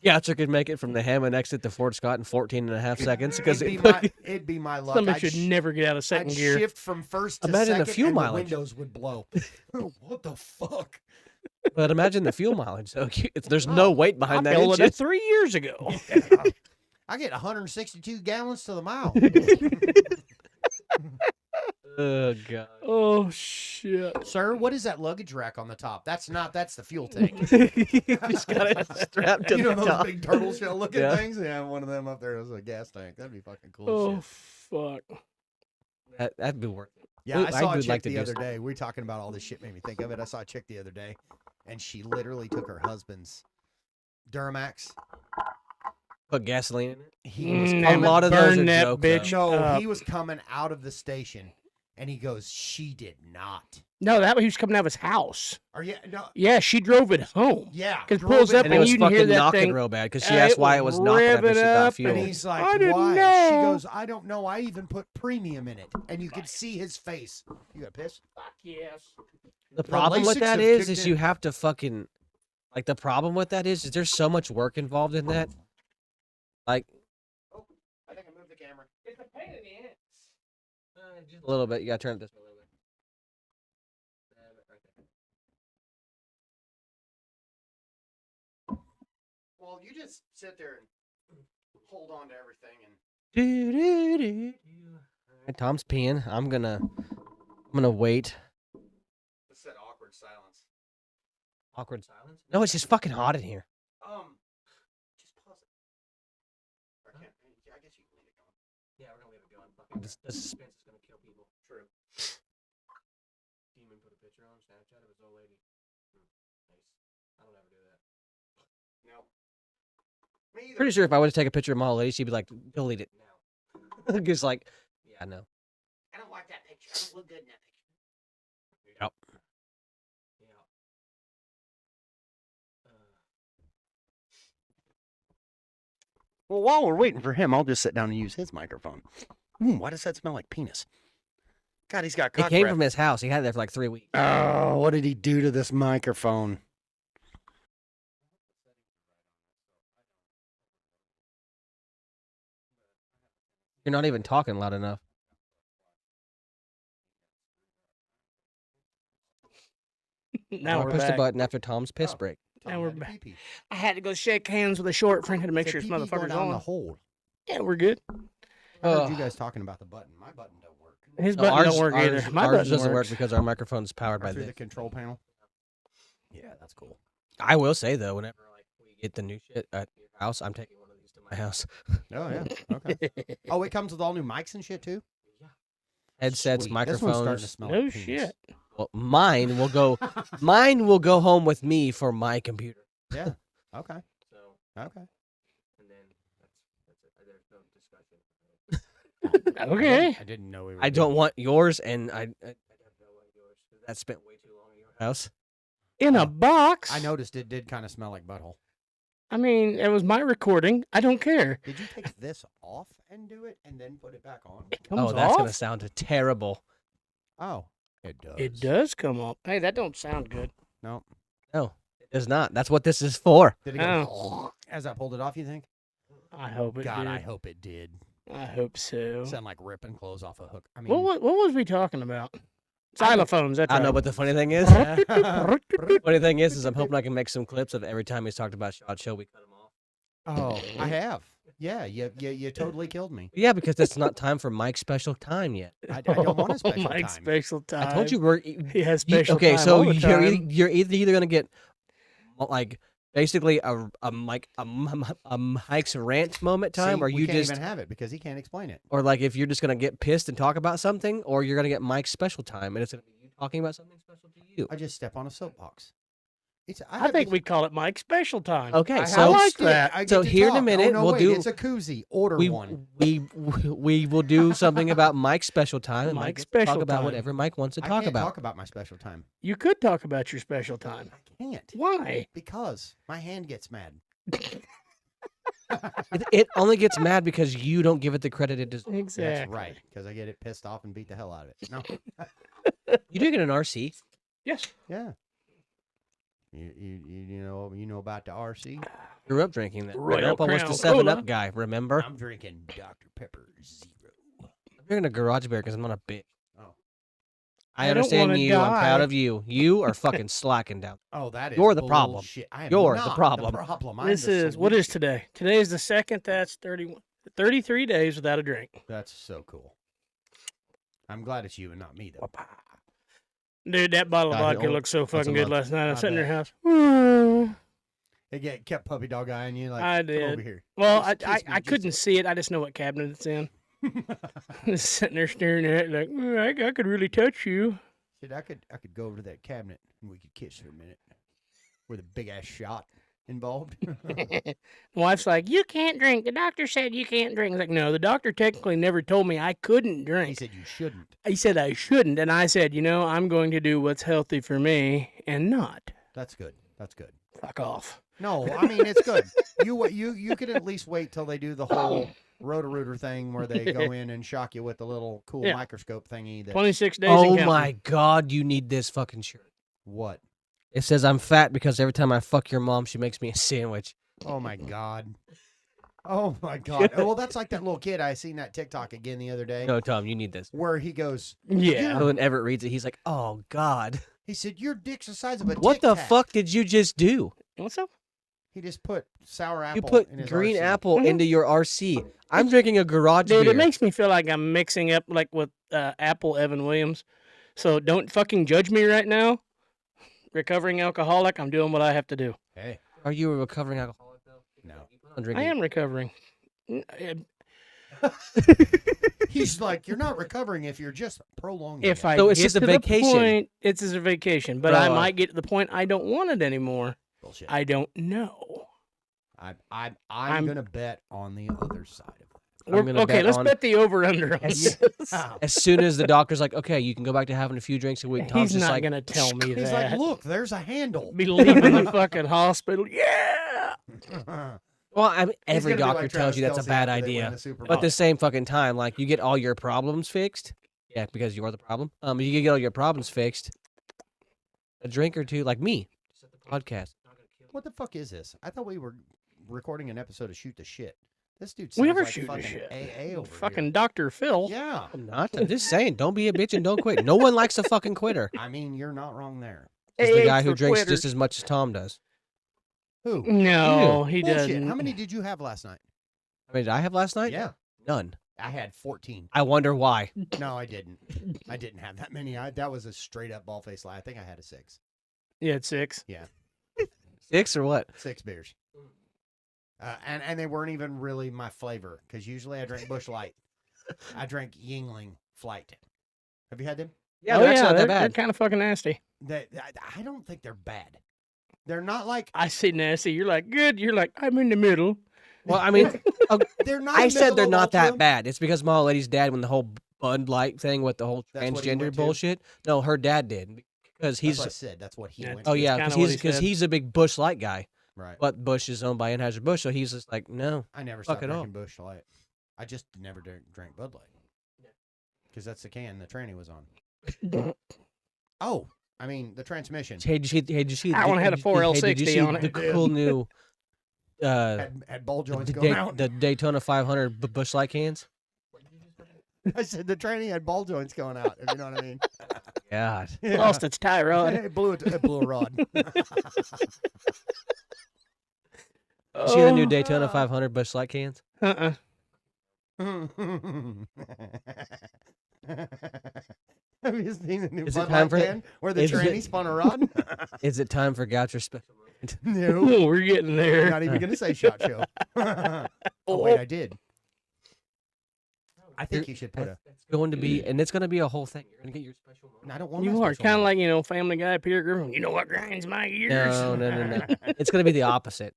Goucher could make it from the Hammond exit to Fort Scott in 14 and a half seconds because It'd be my luck. Somebody I'd should never get out of second I'd gear. shift from first to Imagine the second, fuel and mileage. the windows would blow. What the fuck? But imagine the fuel mileage. So there's no weight I behind that filled it engine. up 3 years ago. I get 162 gallons to the mile. Oh god. Oh shit. Sir, what is that luggage rack on the top? That's the fuel tank. Just got it strapped to You know the those top. big turtle shell looking Yeah. things? Yeah, one of them up there is a gas tank. That'd be fucking cool Oh as shit. fuck. That'd be worth it. Yeah, Ooh, I I saw a would chick like to the do other some. day. We were talking about all this shit, made me think of it. I saw a chick the other day, and she literally took her husband's Duramax. Put gasoline in it. He was Mm, A coming, lot of those burn are that jokes, bitch though. no, up. he was coming out of the station, and he goes, "She did not." No, that he was coming out of his house. Or yeah, no, Yeah, she drove it home. yeah, 'Cause drove pulls it up And it and home. was you can hear fucking that knocking thing- real bad because she it asked why it was was knocking after revving she got up, fuel. And he's like, I didn't "Why?" know. She goes, "I don't know. I even put premium in it," and you could see his face. You got pissed? Fuck yes. The problem with LASIKs that have is kicked you in. have to fucking like the problem with that is there's so much work involved in that. Like I think I moved the camera. It's a pain in the ass. just a little bit. You gotta turn it this way a little bit. Well, you just sit there and hold on to everything and. Alright, Tom's peeing. I'm gonna wait. Just said awkward silence. Awkward silence. No, it's just fucking hot in here. Just pause it. Or can't. I guess you can leave it going. Yeah, we're gonna leave it going. Fucking the suspense is gonna kill people. True. Demon put a picture on Snapchat of his old lady. Nice. I don't ever do that. No. Me either. Pretty sure if I were to take a picture of my old lady, she'd be like, delete it now. Because like, yeah, no. I don't like that picture. I don't look good in that picture. Yep. Yeah. Well, while we're waiting for him, I'll just sit down and use his microphone. Why does that smell like penis? God, he's got It cock came breath. from his house. He had it there for like 3 weeks. Oh, what did he do to this microphone? You're not even talking loud enough. Now I we're pushed back. the button after Tom's piss Oh. break. Now we're back. I had to go shake hands with a short friend to make sure this motherfucker's down the on. hole. Yeah, we're good. I heard Ugh. you guys talking about the button. My button don't work. His No, button don't work either. My ours button doesn't works. work because our microphone's powered Or by through this. the control panel. Yeah, that's cool. I will say though, whenever like we get the new shit at your house, I'm taking one of these to my house. Oh yeah. Okay. Oh, it comes with all new mics and shit too. Headsets, Sweet. This one's starting to microphones. smell No like penis. shit. Well, mine will go. Mine will go home with me for my computer. Yeah. Okay. So, Okay. and then that's it. There's no discussion. Okay. I didn't know we were. I don't want yours, and I don't want yours. That spent way too long in your house. In Oh. a box. I noticed it did kind of smell like butthole. I mean, it was my recording. I don't care. Did you take this off and do it and then put it back on? It comes Oh, that's off. gonna sound terrible. Oh, it does. It does come off. Hey, that don't sound good. No. No, it does not. That's what this is for. Did it go as I pulled it off? You think? I hope it God, did. I hope it did. I hope so. Sound like ripping clothes off a hook. I mean, What was we talking about? Xylophones. That's I right. know, but the funny thing is, funny thing is I'm hoping I can make some clips of every time he's talked about Shot Show, we cut him off. oh, I have. Yeah, you totally killed me. Yeah, because it's not time for Mike's special time yet. I don't want a special my time. special time. I told you we're He has special okay. time So all the time. you're either gonna get like basically a Mike's rant moment time, See, or we you can't just even have it because he can't explain it. or like if you're just gonna get pissed and talk about something, or you're gonna get Mike's special time, and it's gonna be you talking about something special to you. I just step on a soapbox. I think we call it Mike's special time. Okay, I so like that. I get so to here in a talk. minute, oh, no, we'll wait, do- It's a koozie. Order one. we will do something about Mike's special time, and Mike Mike's gets to special talk about time. whatever Mike wants to I talk can't about. talk about my special time. You could talk about your special time. I can't Why? because my hand gets mad. It only gets mad because you don't give it the credit it deserves. Exactly. That's right, because I get it pissed off and beat the hell out of it. No, You do get an RC. Yes. yeah. You know about the RC? Grew up drinking that. My Royal grandpa was the Crown 7 Cola. Up guy. Remember? I'm drinking Dr Pepper Zero. I'm drinking a Garage Bear because I'm not a bitch. Oh. I I don't understand wanna you. I'm proud die. of you. You are fucking slacking down. Oh, that is You're the problem. bullshit. I am You're the not problem. I'm This the is what is solution. today? Today is the 2nd. That's 33 days without a drink. That's so cool. I'm glad it's you and not me though. Dude, that bottle of God, vodka oh, looked so once a fucking good month. last night. I I was sitting in bet. your house. It kept puppy dog eyeing you like. I Come did. over here. Well, Just kiss me I just couldn't a- see it. I just know what cabinet it's in. Just sitting there staring at it like, I could really touch you. Shit, I could go over to that cabinet and we could kiss for a minute. With a big ass shot involved. My wife's like, you can't drink. The doctor said you can't drink. I was like, no, the doctor technically never told me I couldn't He drink. said you shouldn't. He said I shouldn't, and I said, I'm going to do what's healthy for me and not. That's good. That's good. Fuck off. No, I mean it's good. You could at least wait till they do the whole Roto-Rooter thing where they go in and shock you with the little cool Yeah. microscope thingy. That 26 days. Oh and counting. my God, you need this fucking shirt. what? It says I'm fat because every time I fuck your mom, she makes me a sandwich. Oh my god. Oh my god. Oh, well, that's like that little kid I seen that TikTok again the other day, No, Tom, you need this. where he goes. Yeah. So when Everett reads it, he's like, "Oh God, He said, "Your dick's the size of a what the Tic Tac." fuck did you just do? What's up? He just put sour apple. You put in his green RC. apple Mhm. into your RC. I'm drinking a garage Dude, beer. it makes me feel like I'm mixing up like with Apple Evan Williams. So don't fucking judge me right now. Recovering alcoholic, I'm doing what I have to do. Hey, Are you a recovering alcoholic though? no. I'm I drinking. am recovering. He's like, you're not recovering if you're just prolonging. If it." I So it's get just a to the vacation. point, it's just a vacation. But I Bro, might get to the point I don't want it anymore. Bullshit. I don't know. I'm I'm- gonna bet on the other side of it. I'm gonna Okay, bet let's on- bet the over under on Yes. this. As soon as the doctor's like, "Okay, you can go back to having a few drinks a week," Tom's He's just not like, gonna tell me He's that. like, look, there's a handle. Be leaving the fucking hospital. Yeah. "Well, I mean, He's every gonna be doctor like tells you Travis that's a Kelce bad after they win idea." the Super But at Bowl. the same fucking time, like you get all your problems fixed. Yeah, because you're the problem. You can get all your problems fixed. A drink or two, like me. Just at the podcast. What the fuck is this? I thought we were recording an episode of Shoot the Shit. This dude We sounds ever like shoot the fucking shit. AA over Fucking Dr. Phil. here. Yeah. I'm not. I'm just saying, don't be a bitch and don't quit. No one likes a fucking quitter. I mean, you're not wrong there. It's the AA guy who for drinks quitters. just as much as Tom does. Who? No, he Bullshit. doesn't. How many did you have last night? I mean, did I have last night? Yeah. None. I had 14. I wonder why. No, I didn't. I didn't have that many. That was a straight up ball face lie. I think I had a 6. You had 6. 6 or what? 6 beers. And they weren't even really my flavor because usually I drink Busch Light. I drank Yingling Flight. Have you had them? Yeah, they're actually not they're, that bad. They're kind of fucking nasty. I don't think they're bad. They're not like I say nasty. You're like, good. You're like, I'm in the middle. Well, I mean, they're not. I said they're Michelob not that Ultra. bad. It's because my old lady's dad, when the whole Bud Light thing with the whole That's what he transgender went to? bullshit. No, her dad did because That's he's. what I said. That's what he Yeah. went. Oh to. yeah, kinda because what he said. he's a big Bush Light guy. Right. But Bush is owned by Anheuser Busch, so he's just like, no. I never Fuck stopped it all. drinking Busch Light. I just never drank Bud Light because that's the can the tranny was on. Oh, I mean the transmission Hey, did you see? That one had a did you- hey, did you 4L60 see on it. The cool new, had ball joints the, going out. the Daytona 500 Bush Light cans. I said the tranny had ball joints going out. If you know what I mean. God. Yeah. Lost its tie rod. It blew a rod. You see the new Daytona 500 Bush Light cans? Uh-uh. Have you seen the new Is it Bud time Light for- can where the is it- tranny spun a rod? Is it time for Goucher's special moment? No, Oh, we're getting there. not even gonna say shot show. Oh wait, I did. I think you should put a. It's going to be, and it's going to be a whole thing. You're going to get your special moment. I don't want. You my are special kind of moment. like, Family Guy, Peter Griffin. You know what grinds my gears? No. It's going to be the opposite.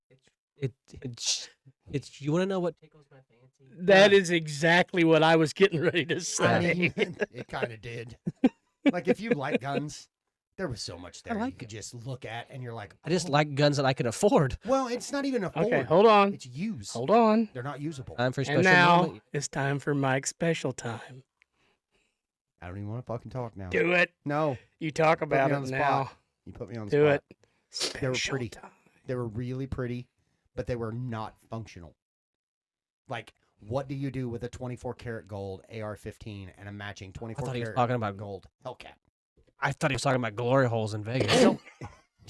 It's you want to know what tickles my fancy? That is exactly what I was getting ready to I say. mean, it kind of did. Like if you like guns, there was so much there you like could just look at, and you're like, I just "Oh." like guns that I can afford. Well, it's not even a Ford. Okay, hold on. It's used. Hold on. They're not usable. Time for special And now moment. it's time for Mike's special time. I don't even want to fucking talk now. Do it. No, You talk me about on it the now. spot. you put me on the Do spot. it. They were Special pretty. time. They were really pretty, but they were not functional. Like, what do you do with a 24 karat gold AR-15 and a matching 24 thought he was karat talking about gold Hellcat? I thought he was talking about glory holes in Vegas.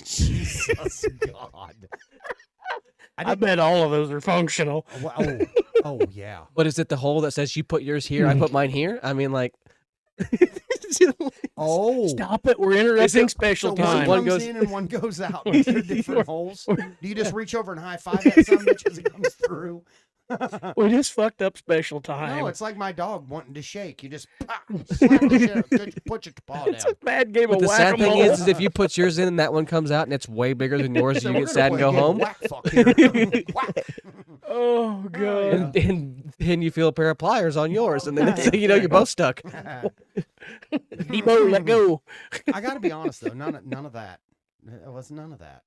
Jesus God! I bet all of those are functional. Oh, oh yeah. But is it the hole that says you put yours here, I put mine here? I mean, like, Oh, Stop it. We're interrupting it- special so one time. One comes goes- in and one goes out. These are different holes. Do you just reach over and high five that son of a bitch as it comes through? We just fucked up special time. No, it's like my dog wanting to shake. You just pop, slap the shit out, put your paw It's down. a bad game But of the sad thing whack-a-mole. is if you put yours in and that one comes out and it's way bigger than yours, So you we're get gonna sad and play a go game of home. Whack fuck here. Whack. Oh, God. yeah. And then you feel a pair of pliers on yours, and then next thing you know, you're both stuck. Debo, let go. I got to be honest though, none of that. It was none of that.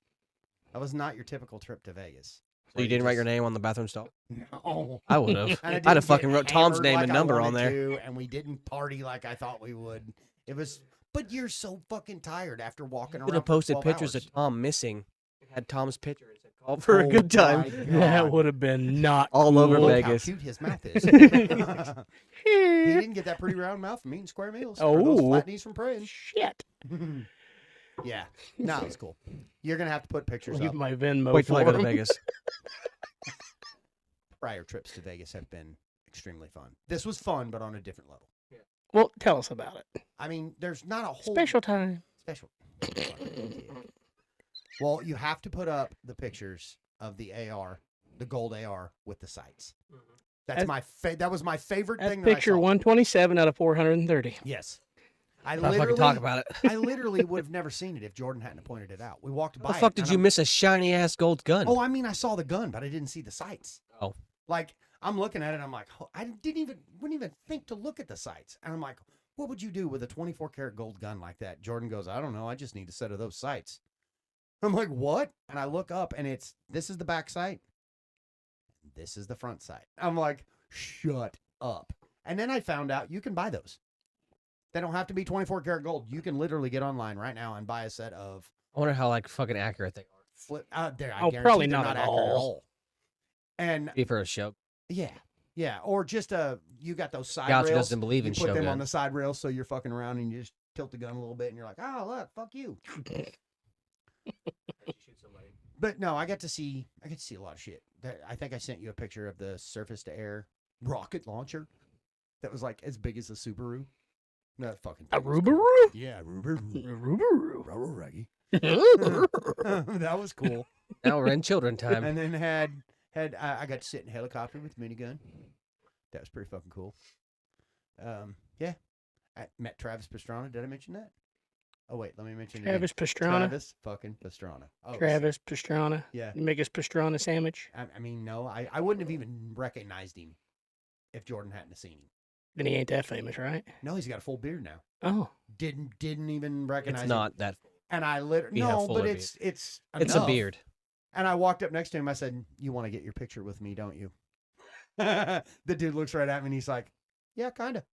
That was not your typical trip to Vegas. So you didn't write your name on the bathroom stall? No. I would have. And I I'd didn't have fucking get wrote Tom's hammered name like and I number on wanted there. to, and we didn't party like I thought we would. It was, but you're so fucking tired after walking Could around. have for posted 12 pictures hours. of Tom missing. Had Tom's picture and said, "Call for a Oh good time." my God. That would have been not All over cool. Look Vegas. how cute his mouth is. He didn't get that pretty round mouth from eating square meals. Or those Oh. flat knees from praying. Shit. Yeah, no, it was cool. You're gonna have to put pictures Leave up. my Venmo Wait till I for go to him. Vegas. Prior trips to Vegas have been extremely fun. This was fun, but on a different level. Well, tell us about it. I mean, there's not a whole Special time. special. Well, you have to put up the pictures of the AR, the gold AR with the sights. That's that was my favorite That's thing. That picture I saw. 127 out of 430. Yes, I Not fucking literally talk about it. I literally would have never seen it if Jordan hadn't pointed it out. We walked by. How the fuck it, did and you I'm- miss a shiny ass gold gun? Oh, I mean, I saw the gun, but I didn't see the sights. Oh. Like I'm looking at it, I'm like, I wouldn't even think to look at the sights, and I'm like, what would you do with a 24 karat gold gun like that? Jordan goes, I don't know, I just need a set of those sights. I'm like, what? And I look up, and this is the back sight, this is the front sight. I'm like, shut up. And then I found out you can buy those. They don't have to be 24 karat gold. You can literally get online right now and buy a set of I wonder how like fucking accurate they are. flip. There, I Oh, guarantee probably they're not at accurate all. And Be for a show. yeah, or just you got those side Goucher rails. doesn't believe You in put them on Shogun. the side rails, so you're fucking around and you just tilt the gun a little bit, and you're like, oh look, fuck you. But no, I get to see a lot of shit. I think I sent you a picture of the surface to air rocket launcher that was like as big as a Subaru. That fucking A thing was cool. Rubaru? Yeah, Rubaru. Rubaru. Ruggy. Rubaru. That was cool. Now we're in children time. And then I got to sit in a helicopter with a minigun. That was pretty fucking cool. Yeah, I met Travis Pastrana. Did I mention that? Oh wait, let me mention it again. Travis Pastrana. Travis fucking Pastrana. Oh, Travis Pastrana. Yeah. You make us pastrana sandwich. I mean, no, I wouldn't have even recognized him if Jordan hadn't have seen him. Then he ain't that famous, right? No, he's got a full beard now. Oh. Didn't even recognize It's him. not that. And I literally You have no, fuller but beard. it's It's a enough. beard. And I walked up next to him. I said, "You want to get your picture with me, don't you?" The dude looks right at me and he's like, "Yeah, kind of."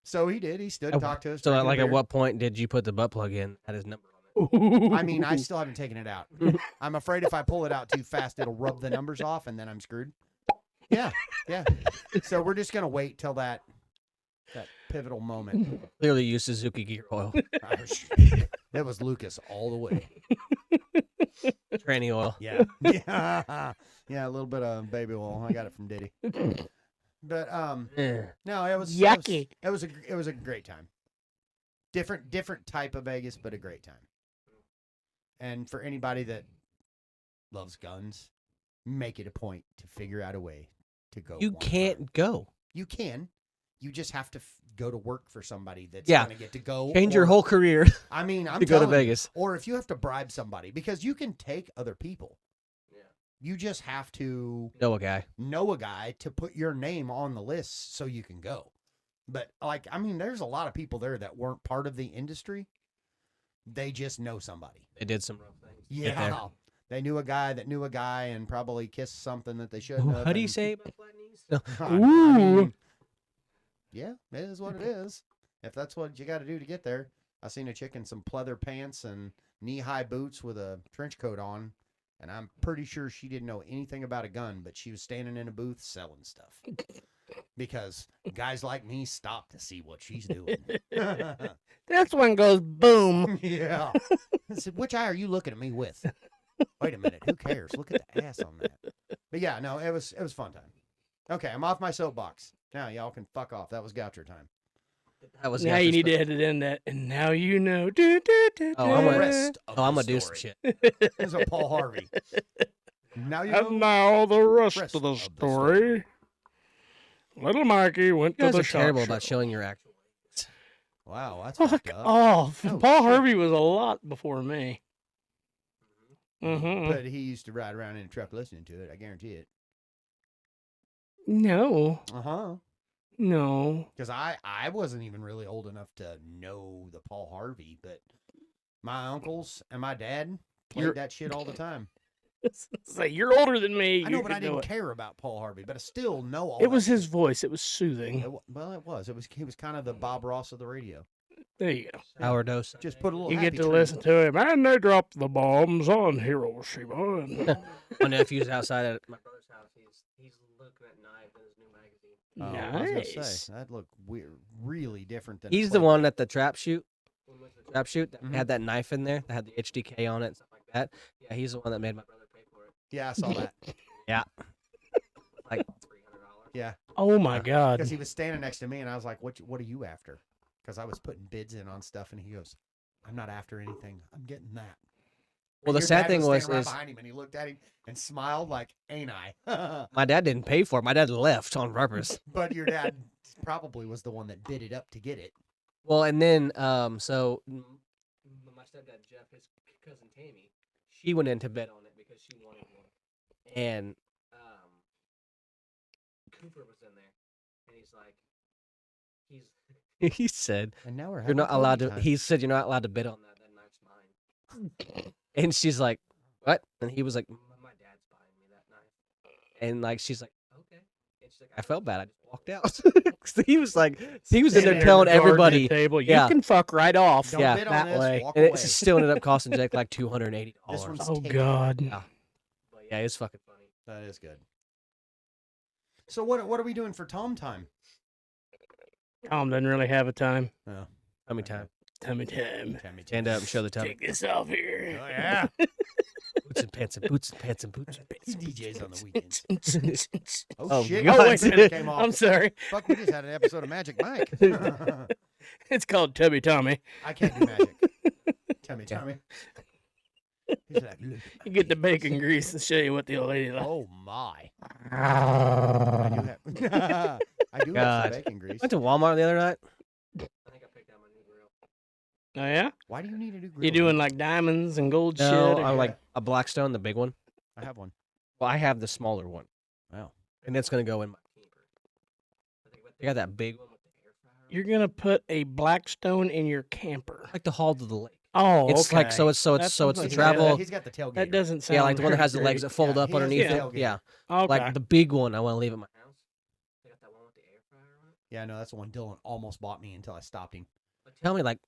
So he did. He stood and talked to us. So drinking a like, at beer. what point did you put the butt plug in? Had his number on it. I mean, I still haven't taken it out. I'm afraid if I pull it out too fast, it'll rub the numbers off, and then I'm screwed. Yeah. So we're just gonna wait till that pivotal moment. Clearly used Suzuki gear oil, That was Lucas all the way. tranny oil. Yeah. A little bit of baby oil. I got it from Diddy. But no, it was Yucky. It was a great time. Different type of Vegas, but a great time. And for anybody that loves guns, make it a point to figure out a way to go. You one can't time. go. You can. You just have to go to work for somebody that's Yeah. going to get to go. Change your or- whole career I mean, I'm to go to telling you, Vegas. or if you have to bribe somebody, because you can take other people. Yeah. You just have to Know a guy. know a guy to put your name on the list so you can go. But like, I mean, there's a lot of people there that weren't part of the industry. They just know somebody. They did some rough things. to get there. Yeah. They knew a guy that knew a guy and probably kissed something that they shouldn't have. How do you and- say about flat knees? No. I mean, yeah, it is what it is. If that's what you got to do to get there. I seen a chick in some pleather pants and knee-high boots with a trench coat on, and I'm pretty sure she didn't know anything about a gun, but she was standing in a booth selling stuff. Because guys like me stop to see what she's doing. This one goes boom. Yeah. I said, which eye are you looking at me with? Wait a minute. Who cares? Look at the ass on that. But yeah, no, it was fun time. Okay, I'm off my soapbox. Now y'all can fuck off. That was Goucher time. That was now the you after need to story. edit in that, and now you know. Do, do, do, Oh, I'm The gonna- rest of Oh, I'm the gonna do some story shit. is a Paul Harvey. Now you know. And now the rest Rest of the of the story. Little Mikey went You guys to are the shot terrible show. about showing your actual. Wow, that's Fuck fucked up. off. Oh, Paul shit. Harvey was a lot before me. Mm-hmm. But he used to ride around in a truck listening to it. I guarantee it. No, No, no. because I wasn't even really old enough to know the Paul Harvey, but my uncles and my dad played You're- that shit all the time. Say you're older than me. I know, you but I could know didn't it. care about Paul Harvey, but I still know all. It was that his shit. voice. It was soothing. Well, it was. He was kind of the Bob Ross of the radio. There you go. Sourdough. Just put a little. You happy get to tree. listen to him, and they dropped the bombs on Hiroshima. And My nephew's outside at my brother's house. He's looking at knives in his new magazine. Oh, I was gonna Nice. say that looked weird, really different than. a He's the Playboy. one at the trap shoot. When we went to the trap shoot, that Mhm. had that knife in there that had the HDK on it and stuff like that. Yeah, he's the one that made my brother pay for it. Yeah, I saw that. Like $300. Yeah, oh my God! because he was standing next to me, and I was like, What are you after?" Because I was putting bids in on stuff, and he goes, "I'm not after anything. I'm getting that." Well, And the your sad dad thing was standing right is behind him, and he looked at him and smiled like, "Ain't I?" my dad didn't pay for it. My dad left on purpose. But your dad probably was the one that bid it up to get it. Well, and then so my stepdad Jeff, his cousin Tammy, she went in to bet on it because she wanted one, and Cooper was in there, and he's like, he said And now we're you're not allowed to. He said you're not allowed to bet on that. That knife's mine. And she's like, what? And he was like, my dad's buying me that knife. And like she's like, okay. And she's like, I felt bad. I just walked out. So he was like, he was in there Sitting telling guarding the everybody. table. You Yeah. can fuck right off. Don't yeah, bid on that this, way. walk And away. it still ended up costing Jake like $280. This one's Oh taken. God! Yeah. But yeah, it's fucking funny. That is good. So what are we doing for Tom time? Tom doesn't really have a time. Oh, Tummy time. Tummy time. Stand up and show the tummy. Take this off here. Oh yeah. Boots and pants and boots and pants and boots. He DJs on the weekends. Oh, Oh, shit! God. Oh wait a minute. Came off. I'm sorry. Fuck, we just had an episode of Magic Mike. It's called Tubby Tommy. I can't do magic. Tell me. He's like, "Look, You get the bacon grease and show you what the old lady likes. oh my! I do have. I do have God. some bacon grease. Went to Walmart the other night. I think I picked out my new grill. Oh yeah? Why do you need a new grill? You doing like diamonds and gold No, shit? I'm or- like a Blackstone, the big one. I have one. Well, I have the smaller one, Wow. and it's gonna go in my camper. I got that big one with the air fryer. You're gonna put a Blackstone in your camper. Like the haul to the lake. Oh, It's like okay. so it's That the sounds like- travel. He's got the tailgate. That doesn't sound. Yeah, like the one that very has the legs great. that fold Yeah, up he has underneath the it. tailgate. Yeah, Okay. like the big one I want to leave at my house. I got that one with the air fryer on it. Yeah, no, that's the one Dylan almost bought me until I stopped him. But tell me, like,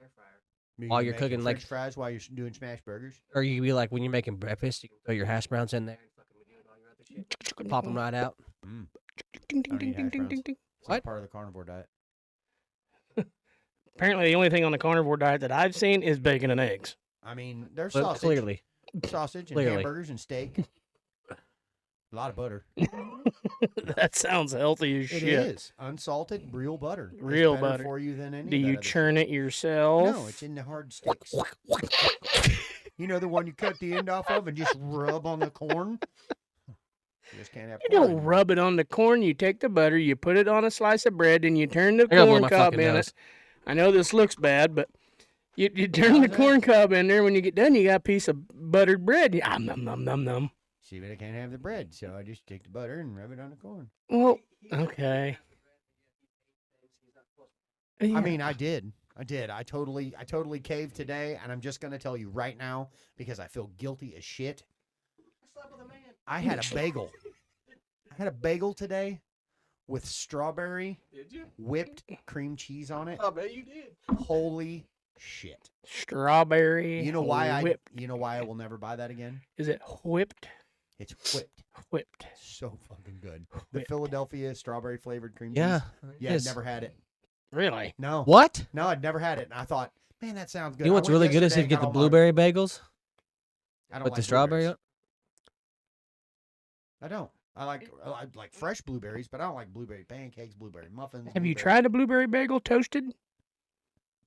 air fryer. While You you're making cooking, like- French fries while you're doing smash burgers. Or you can be like when you're making breakfast, you can throw your hash browns in there and fucking be doing all your other shit. Pop them right out. Mm. Ding, I don't ding, eat ding, hash ding, browns. ding, ding. It's not What? part of the carnivore diet. Apparently, the only thing on the carnivore diet that I've seen is bacon and eggs. I mean, there's But sausage, clearly, sausage and Clearly. hamburgers and steak. A lot of butter. That sounds healthy as It shit. is unsalted, real butter. It's Real better butter. for you than any. Do of that you other churn shit. it yourself? No, it's in the hard sticks. You know the one you cut the end off of and just rub on the corn. You just can't have. You corn don't anymore. rub it on the corn. You take the butter, you put it on a slice of bread, and you turn the I gotta blow corn my cob fucking in nose. it. I know this looks bad, but you turn How's the that? corn cob in there. When you get done, you got a piece of buttered bread. Nom nom nom nom. See, but I can't have the bread, so I just take the butter and rub it on the corn. Well, okay. I mean, I did. I totally caved today, and I'm just gonna tell you right now because I feel guilty as shit. I had a bagel. I had a bagel today with strawberry whipped cream cheese on it. bet you did. Holy shit! strawberry. You know why whipped? You know why I will never buy that again? Is it whipped? It's whipped. Whipped. So fucking good. The Whipped. Philadelphia strawberry flavored cream Yeah. cheese. Yeah, I'd never had it. Really? No. What? No, I'd never had it. And I thought, man, that sounds good. You know I what's went really good is yesterday if you and get the got all my- blueberry bagels I don't with like the strawberry. blueberries. on- I don't. I like fresh blueberries, but I don't like blueberry pancakes, blueberry muffins. Have you blueberry- tried a blueberry bagel toasted?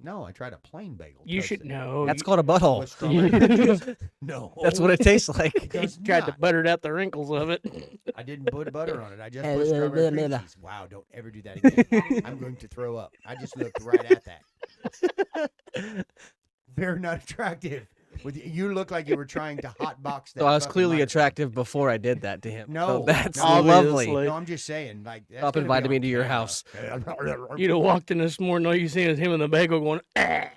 No, I tried a plain bagel. You should toasted know. That's called a butthole. with strawberry cream cheese. No, That's what it tastes like. It You does tried to not. butter out the wrinkles of it. I didn't put butter on it. I just put strawberry cream cheese. Wow, don't ever do that again. I'm going to throw up. I just looked right at that. Very not attractive. You look like you were trying to hotbox that. So I was fucking clearly microphone. attractive before I did that to him. No, So that's no. lovely. Obviously. No, I'm just saying. Like, that's Stop gonna be inviting on me to your camera. house. You'd have walked in this morning, all you seen is him and the bagel going, ah.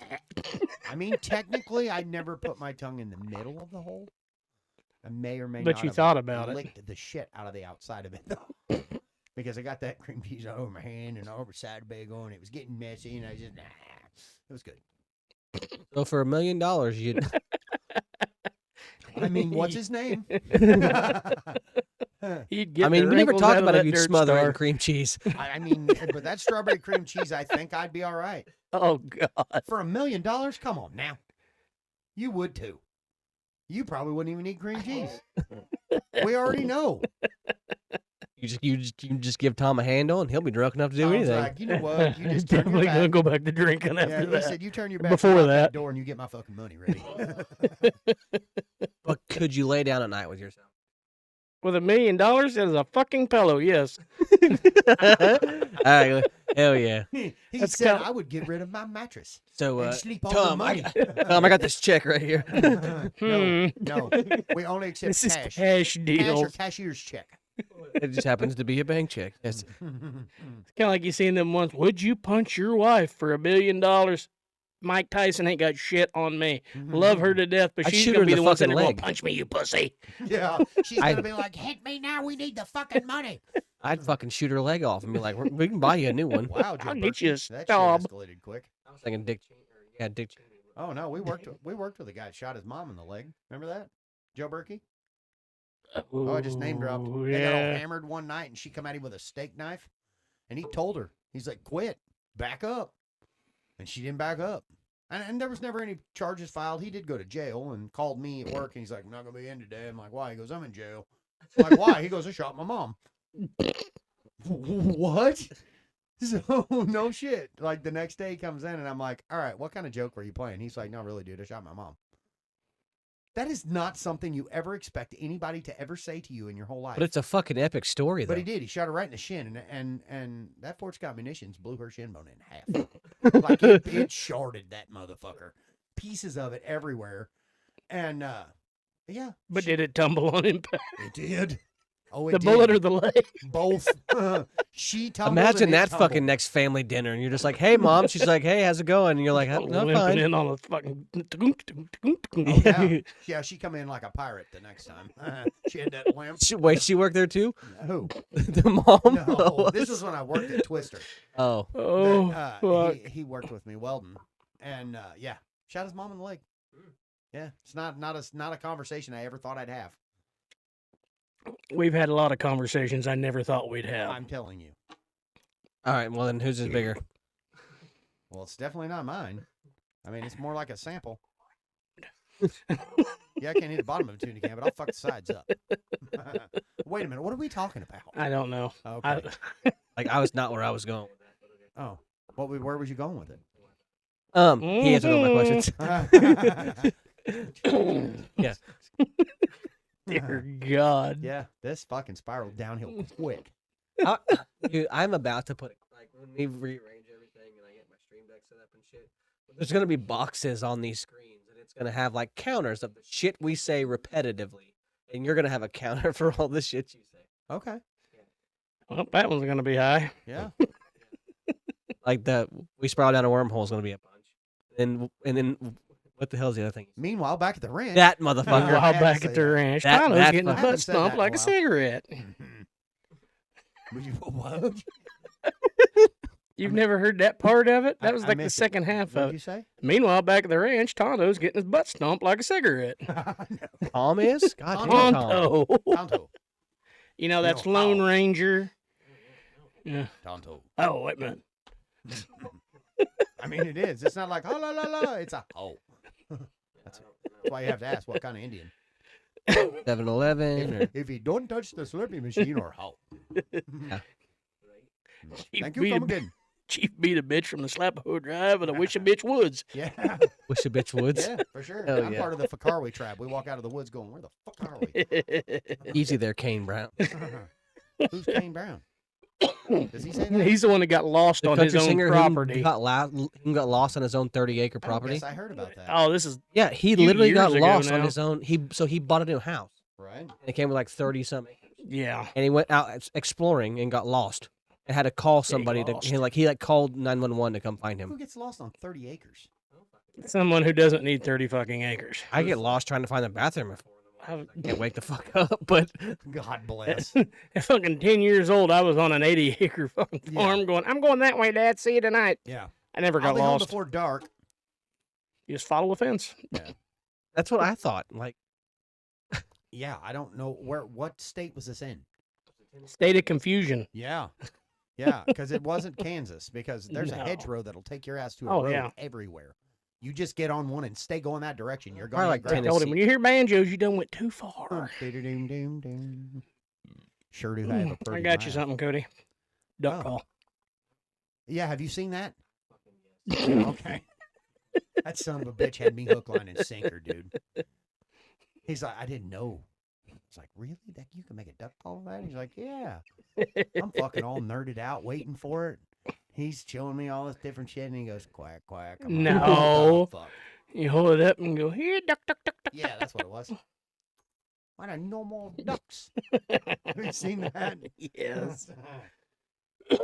I mean, technically, I never put my tongue in the middle of the hole. I may or may But not. you have thought about it. licked the shit out of the outside of it though, because I got that cream cheese all over my hand and all over the side of the bagel, and it was getting messy, and I just it was good. So for $1 million, you'd I mean, what's his name? He'd get I mean, the we never wrinkles talked out of about if that you'd dirt smother it star. in cream cheese. I mean, but that strawberry cream cheese, I think I'd be all right Oh, God. for $1 million. Come on now, you would too. You probably wouldn't even eat cream cheese. We already know. You just give Tom a handle, and he'll be drunk enough to do Tom's anything. like, you know what? You just turn Definitely your going to back. go back to drinking Yeah, after he that. said, you turn your back Before out that. door and you get my fucking money ready. But could you lay down at night with yourself? With $1 million, that is a fucking pillow, yes. Hell yeah. he That's said kinda- I would get rid of my mattress So, and sleep all Tom, the money. Tom, I got this check right here. no, we only accept This is cash. cash Cash or deals. cashier's check. It just happens to be a bank check. Yes. It's kind of like you seen them once. Would you punch your wife for $1 billion? Mike Tyson ain't got shit on me. Love her to death, but I'd she's shoot gonna her in be the the one fucking sitting there going, leg. punch me, you pussy. Yeah, she's I- gonna be like, hit me now. We need the fucking money. I'd fucking shoot her leg off and be like, we can buy you a new one. Wow, Joe I'll get you a Berkey, that shit stab. escalated quick. I was thinking Dick Cheney. Yeah, Dick Cheney. Oh no, we worked with a guy that shot his mom in the leg. Remember that, Joe Berkey? Oh, I just name dropped. Ooh, They got all yeah. hammered one night, and she come at him with a steak knife, and he told her, he's like, "Quit, back up," and she didn't back up. And there was never any charges filed. He did go to jail and called me at work, and he's like, "I'm not gonna be in today." I'm like, "Why?" He goes, "I'm in jail." I'm like, "Why?" He goes, "I shot my mom." What? So no shit. Like the next day he comes in, and I'm like, "All right, what kind of joke were you playing?" He's like, "No, really, dude, I shot my mom." That is not something you ever expect anybody to ever say to you in your whole life. But it's a fucking epic story, though. But he did. He shot her right in the shin, and that Fort Scott munitions blew her shin bone in half. Like it sharded that motherfucker, pieces of it everywhere, and yeah. But did it tumble on impact? It did. Oh, it The did. bullet or the leg? Both. She tumbled. Imagine and it that tumbled. fucking next family dinner, and you're just like, "Hey, mom." She's like, "Hey, how's it going?" And you're like, "Oh, "No, Limping fine." in on a fucking. Oh, yeah. Yeah, she come in like a pirate the next time. She had that lamp. Wait, she worked there too? Who? The mom? No, this was when I worked at Twister. Oh, Oh, That, fuck. he worked with me, Weldon, and yeah, shot his mom in the leg. Yeah, it's not a conversation I ever thought I'd have. We've had a lot of conversations I never thought we'd have. I'm telling you. all right. Well, then whose is bigger? Well, it's definitely not mine. I mean, it's more like a sample. Yeah, I can't eat the bottom of a tuna can, but I'll fuck the sides up. Wait a minute, what are we talking about? I don't know. Okay. Like, I was not where I was going. Oh, where was you going with it? He answered all my questions. Yeah. Dear God. Yeah, this fucking spiraled downhill quick. Dude, I'm about to put it, like, when we rearrange everything and I get my stream deck set up and shit, there's going to be boxes on these screens, and it's going to have, like, counters of the shit we say repetitively. And you're going to have a counter for all the shit you say. Okay. Well, that one's gonna be high. Yeah. Like, we spiral down a wormhole is going to be a bunch. And then, what the hell's the other thing? Meanwhile, back at the ranch. That A motherfucker. I while had to back say at the that. ranch, That- Tano's that getting fu- his I butt haven't said that stomped in a like a while. cigarette. Would you what? You've never heard that part of it? That was I like the missed it. second half What'd of you it. say? Meanwhile, back at the ranch, Tonto's getting his butt stomped like a cigarette. Tom is? God damn, Tom. Tonto. Tonto. You know, that's No, Lone how? Ranger. Yeah. Tonto. Oh, wait a minute. I mean, it is. It's not like, oh, la, la, la. It's a, oh. That's why you have to ask what kind of Indian. 7-Eleven. Or, If you don't touch the Slurpee machine or how. Chief Thank you, beat come a, again. Chief beat a bitch from the Slapahoe Drive, and I wish a bitch woods. Yeah. Wish a bitch woods. Yeah, for sure. Hell I'm yeah. part of the Fakarwe tribe. We walk out of the woods going, where the fuck are we? Easy there, Kane Brown. Who's Kane Brown? Does he say that? He's the one that got lost The on his country own singer property. who got lost on his own 30-acre I don't property. guess I heard about that. Oh, this is Yeah, he few literally got years ago lost on now. his own. He bought a new house. Right? And it came with like 30-some acres. yeah. And he went out exploring and got lost. And had to call somebody to lost. he called 911 to come find him. Who gets lost on 30 acres? Someone who doesn't need 30 fucking acres. I get lost trying to find the bathroom at 4 I was- I can't wake the fuck up, but God bless. At fucking 10 years old, I was on an 80-acre fucking Yeah. farm going, I'm going that way, Dad. See you tonight. Yeah. I never I'll got be home lost. before dark. You just follow the fence. that's what I thought. Like, Yeah, I don't know what state was this in? State of confusion. Yeah. Yeah, because it wasn't Kansas, because there's a No. hedgerow that'll take your ass to a Oh, road yeah. everywhere. You just get on one and stay going that direction. You're Probably going like to I told him, when you hear banjos, you done went too far. Sure do have a I pretty got you mouth. something, Cody. Duck Oh. call. Yeah, have you seen that? Okay. That son of a bitch had me hook, line, and sinker, dude. He's like, I didn't know. It's like, really? That you can make a duck call with that? He's like, yeah. I'm fucking all nerded out waiting for it. He's showing me all this different shit, and he goes, quack, quack. I'm like, No. "Oh, fuck." You hold it up and go, here, duck, duck, duck, duck. Yeah, that's what it was. Why not no more ducks? Have you seen that? Yes.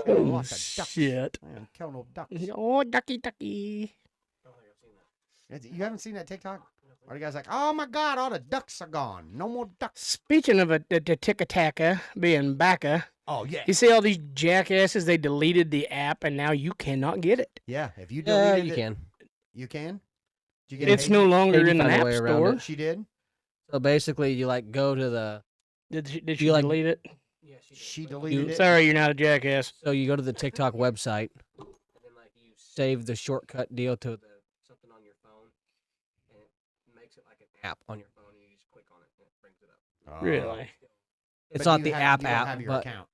Killing lots of ducks. Shit. Man, killing no ducks. Oh, ducky, ducky. You haven't seen that TikTok? Where the guy's like, oh my God, all the ducks are gone. No more ducks. Speaking of the tick-a-tacka being backa, Oh, yeah. you see all these jackasses, they deleted the app and now you cannot get it. Yeah, if you yeah, deleted you it, can. you can? Did you get It's a no longer Maybe in the find a app way around store. it. She did? So basically, you like go to the. Did she You like- delete it? She deleted it? Sorry, you're not a jackass. So you go to the TikTok website, and then like you save the shortcut deal to something on your phone, and it makes it like an app on your phone, and you just click on it, and it brings it up. Oh. Really? It's But not you the have- app you don't app, have your but account.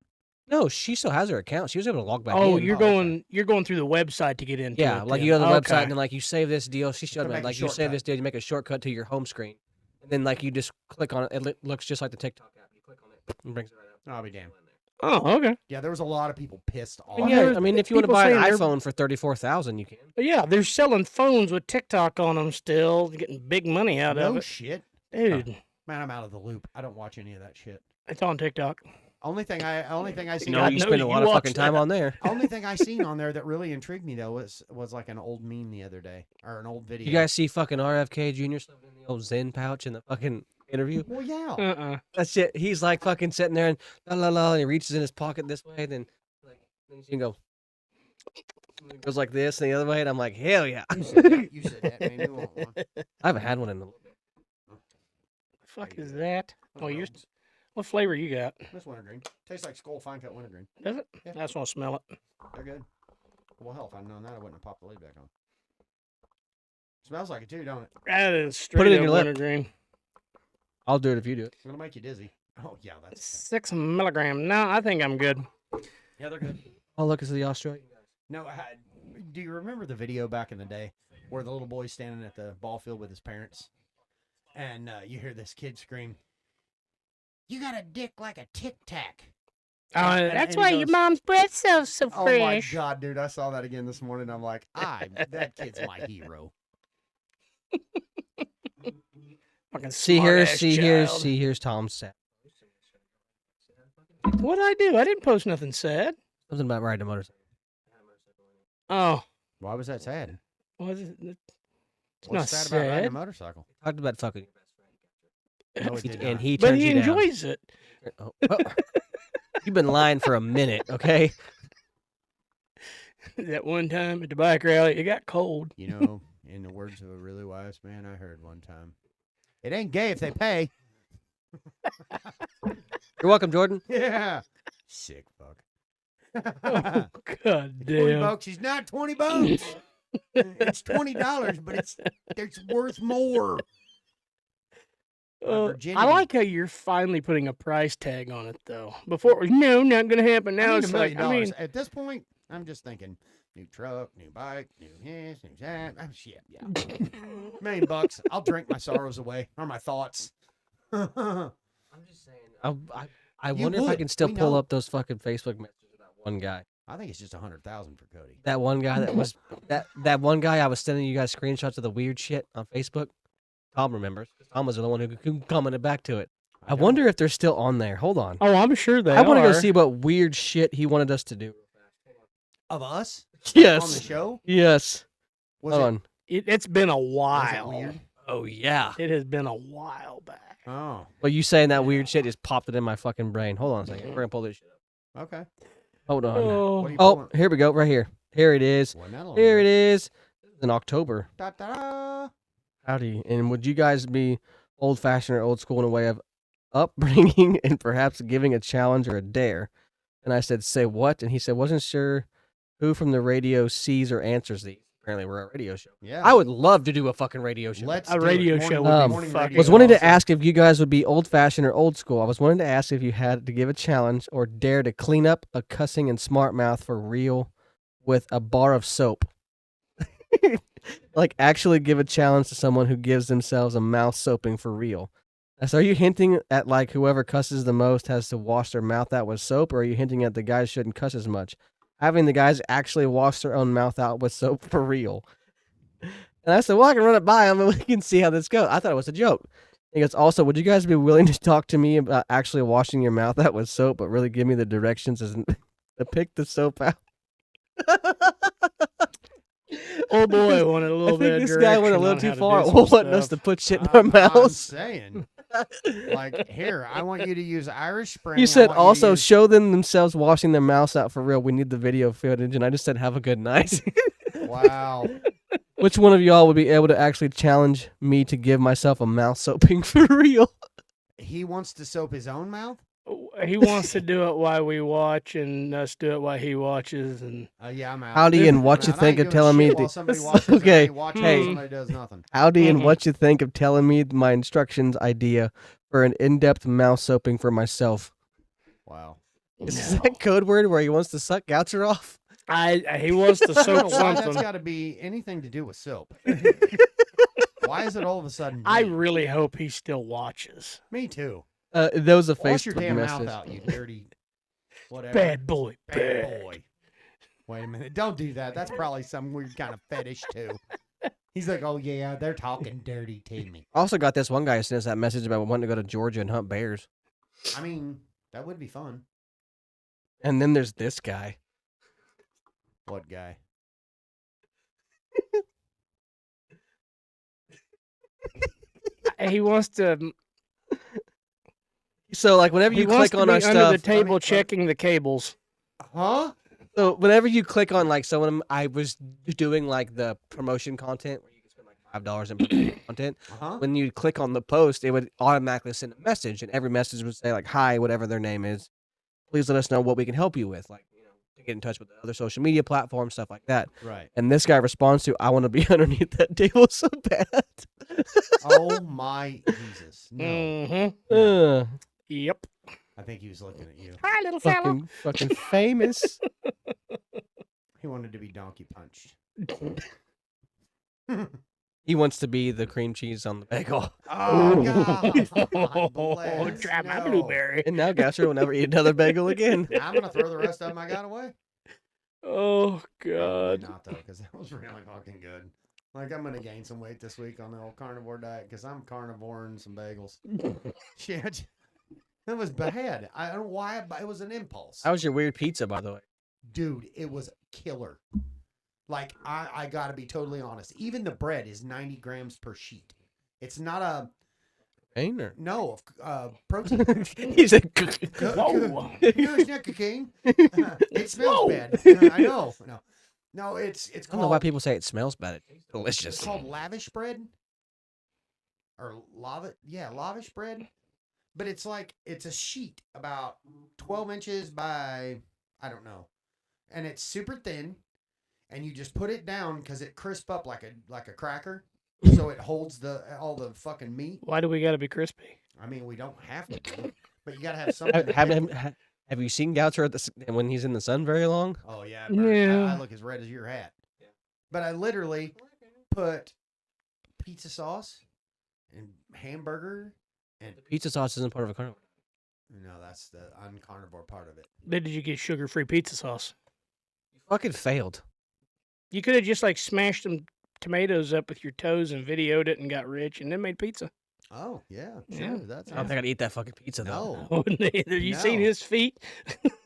no, she still has her account. She was able to log back Oh, in. you're Oh, okay. going through the website to get into it. Yeah, like then. you go to the Okay. website and then like you save this deal. She showed To me make a like you save shortcut. this deal, you make a shortcut to your home screen, and then like you just click on it. It looks just like the TikTok app. You click on it, and brings it right up. I'll be damned. Oh, okay. Yeah, there was a lot of people pissed off. And Yeah, there's I mean, if you want to people buy an saying they're- iPhone for 34,000, you can. But yeah, they're selling phones with TikTok on them still, getting big money out of No it. shit. Dude, Man, I'm out of the loop. I don't watch any of that shit. it's on TikTok. Only thing I see. No, God you knows spend a you lot of watch fucking time that. on there. Only thing I seen on there that really intrigued me though was like an old meme the other day or an old video. You guys see fucking RFK Jr. stuff in the old Zen pouch in the fucking interview? Well, yeah. Uh-uh. That shit. He's like fucking sitting there and la la la, and he reaches in his pocket this way, then like then you can go. And it goes like this and the other way, and I'm like, hell yeah. You said that. You said that, man. You want one? I haven't had one in a little bit. Fuck is that? Oh, you're. What flavor you got? This wintergreen tastes like Skull Fine Cut wintergreen. Does it? Yeah. I just want to smell it. They're good. Well, hell, if I'd known that, I wouldn't have popped the lid back on. Smells like it too, don't it? That is straight it in up your lip. wintergreen. I'll do it if you do it. It's gonna make you dizzy. Oh yeah, that's 6 milligram. No, I think I'm good. yeah, they're good. I'll look into the Australian guys. No, do you remember the video back in the day where the little boy's standing at the ball field with his parents, and you hear this kid scream, "You got a dick like a Tic Tac." That's and why he your goes, mom's breath's so Oh my fresh. god, dude! I saw that again this morning. I'm like, that kid's my hero. Fucking See here, smart-ass see here, child. see here's Tom's set. What'd I do? I didn't post nothing sad. Something about riding a motorcycle. Oh, Why was that sad? was it? It's not What's sad about riding a sad. motorcycle? Talked about fucking your best No, it friend, did and not. he But turns he you down. enjoys it. Oh, well, you've been lying for a minute, okay? That one time at the bike rally, it got cold. You know, in the words of a really wise man I heard one time, it ain't gay if they pay. You're welcome, Jordan. Yeah. Sick fuck. Oh, God 20 damn. bucks is not 20 bucks. It's $20, but it's worth more. My virginity. I like how you're finally putting a price tag on it, though. Before it was, no, not going to happen. I Now need it's $1 like, million. I mean, At this point, I'm just thinking new truck, new bike, new this, new that. Oh, shit, yeah. $1 million. I'll drink my sorrows away or my thoughts. I'm just saying. I You wonder if I would. can still We pull know. up those fucking Facebook messages of that one guy. I think it's just 100,000 for Cody. That one guy that was that one guy I was sending you guys screenshots of the weird shit on Facebook. Tom remembers. Tom was the one who commented back to it. I don't. wonder if they're still on there. Hold on. oh, I'm sure they I want to go are. see what weird shit he wanted us to do. Of us on the Yes. show. Yes. Was Hold it, on. It's been a was it while. weird? Oh yeah. It has been a while back. Oh, Well, you saying that weird shit just popped it in my fucking brain. Hold on a second. We're gonna pull this shit up. okay. Hold on. What are Oh, you Oh, pulling? here we go. Right here. Here it is. Wasn't that long Here it ago? is. This is in October. Da-da. Howdy. And would you guys be old fashioned or old school in a way of upbringing and perhaps giving a challenge or a dare? And I said, say what? And he said, wasn't sure who from the radio sees or answers these. Apparently, we're a radio show. Yeah. I would love to do a fucking radio show. Let's A do radio it. show Morning- would be morning fucking radio Was wanting to also. ask if you guys would be old fashioned or old school. I was wanting to ask if you had to give a challenge or dare to clean up a cussing and smart mouth for real with a bar of soap. Like actually give a challenge to someone who gives themselves a mouth soaping for real. So are you hinting at like whoever cusses the most has to wash their mouth out with soap, or are you hinting at the guys shouldn't cuss as much? Having the guys actually wash their own mouth out with soap for real. And I said, well, I can run it by him and we can see how this goes. I thought it was a joke. He goes, also, would you guys be willing to talk to me about actually washing your mouth out with soap, but really give me the directions as to pick the soap out? oh boy, wanted a I little think bit of this guy went a direction little on too how to far, do some wanting us to stuff. put shit in our I'm mouths. saying, like, here, I want you to use Irish Spring. You I said want you to also use- show them themselves washing their mouths out for real. We need the video footage, and I just said have a good night. Wow. Which one of y'all would be able to actually challenge me to give myself a mouth soaping for real? He wants to soap his own mouth? He wants to do it while we watch, and us do it while he watches, and Yeah, I'm out. Howdy, and what you I think ain't of doing telling me shit to while somebody watches and I okay, ain't watching hey. while somebody does nothing. Howdy, and Mhm. what you think of telling me my instructions idea for an in-depth mouth soaping for myself? Wow. Is that code word where he wants to suck Goucher off? he wants to I don't know soap why that's something. got to be anything to do with soap. Why is it all of a sudden? I me? really hope he still watches. Me too. That was a Wash your Facebook damn message. mouth out, you dirty. Whatever. Bad boy, Bad boy. Wait a minute. Don't do that. That's probably some weird kind of fetish too. He's like, oh yeah, they're talking dirty to me. Also got this one guy who sent us that message about wanting to go to Georgia and hunt bears. I mean, that would be fun. And then there's this guy. What guy? He wants to. So like whenever He you wants click to on be our under stuff, the table me- checking the cables. Huh? so whenever you click on like, so when I was doing like the promotion content where you can spend like $5 in promotion content, Huh? when you click on the post, it would automatically send a message, and every message would say like, "Hi, whatever their name is, please let us know what we can help you with." Like, you know, to get in touch with the other social media platforms, stuff like that. Right. And this guy responds to, "I want to be underneath that table so bad." Oh my Jesus. No. Mm-hmm. Uh, Yep. I think he was looking at you. Hi, little fella. fucking famous. He wanted to be donkey punched. He wants to be the cream cheese on the bagel. Oh God. Oh, Bless, try my no. blueberry. And now Gasser will never eat another bagel again. I'm gonna throw the rest of them I got away. Oh Probably God. not though, because that was really fucking good. Like I'm gonna gain some weight this week on the old carnivore diet because I'm carnivoring some bagels. Shit, that was bad. I don't know why, but it was an impulse. How was your weird pizza, by the way? Dude, it was killer. Like I gotta be totally honest. Even the bread is 90 grams per sheet. It's not a Ain't there? no protein. He said, Whoa. No, it's not cocaine. It smells Whoa. bad. I know. No, it's I don't know why called people say it smells bad. It tastes it's delicious. called lavish bread. Or lavish bread. But it's like it's a sheet about 12 inches by I don't know. And it's super thin. And you just put it down because it crisps up like a cracker. so it holds all the fucking meat. Why do we gotta be crispy? I mean, we don't have to be, but you gotta have something. Have you seen Goucher when he's in the sun very long? Oh yeah, Yeah. I look as red as your hat. But I literally put pizza sauce and hamburger and Pizza sauce isn't part of a carnivore. no, that's the uncarnivore part of it. Then did you get sugar-free pizza sauce? You fucking failed. You could have just like smashed some tomatoes up with your toes and videoed it and got rich and then made pizza. Oh yeah, Yeah. sure. That's I don't think I'd eat that fucking pizza though. no. Oh, neither. You seen No. his feet?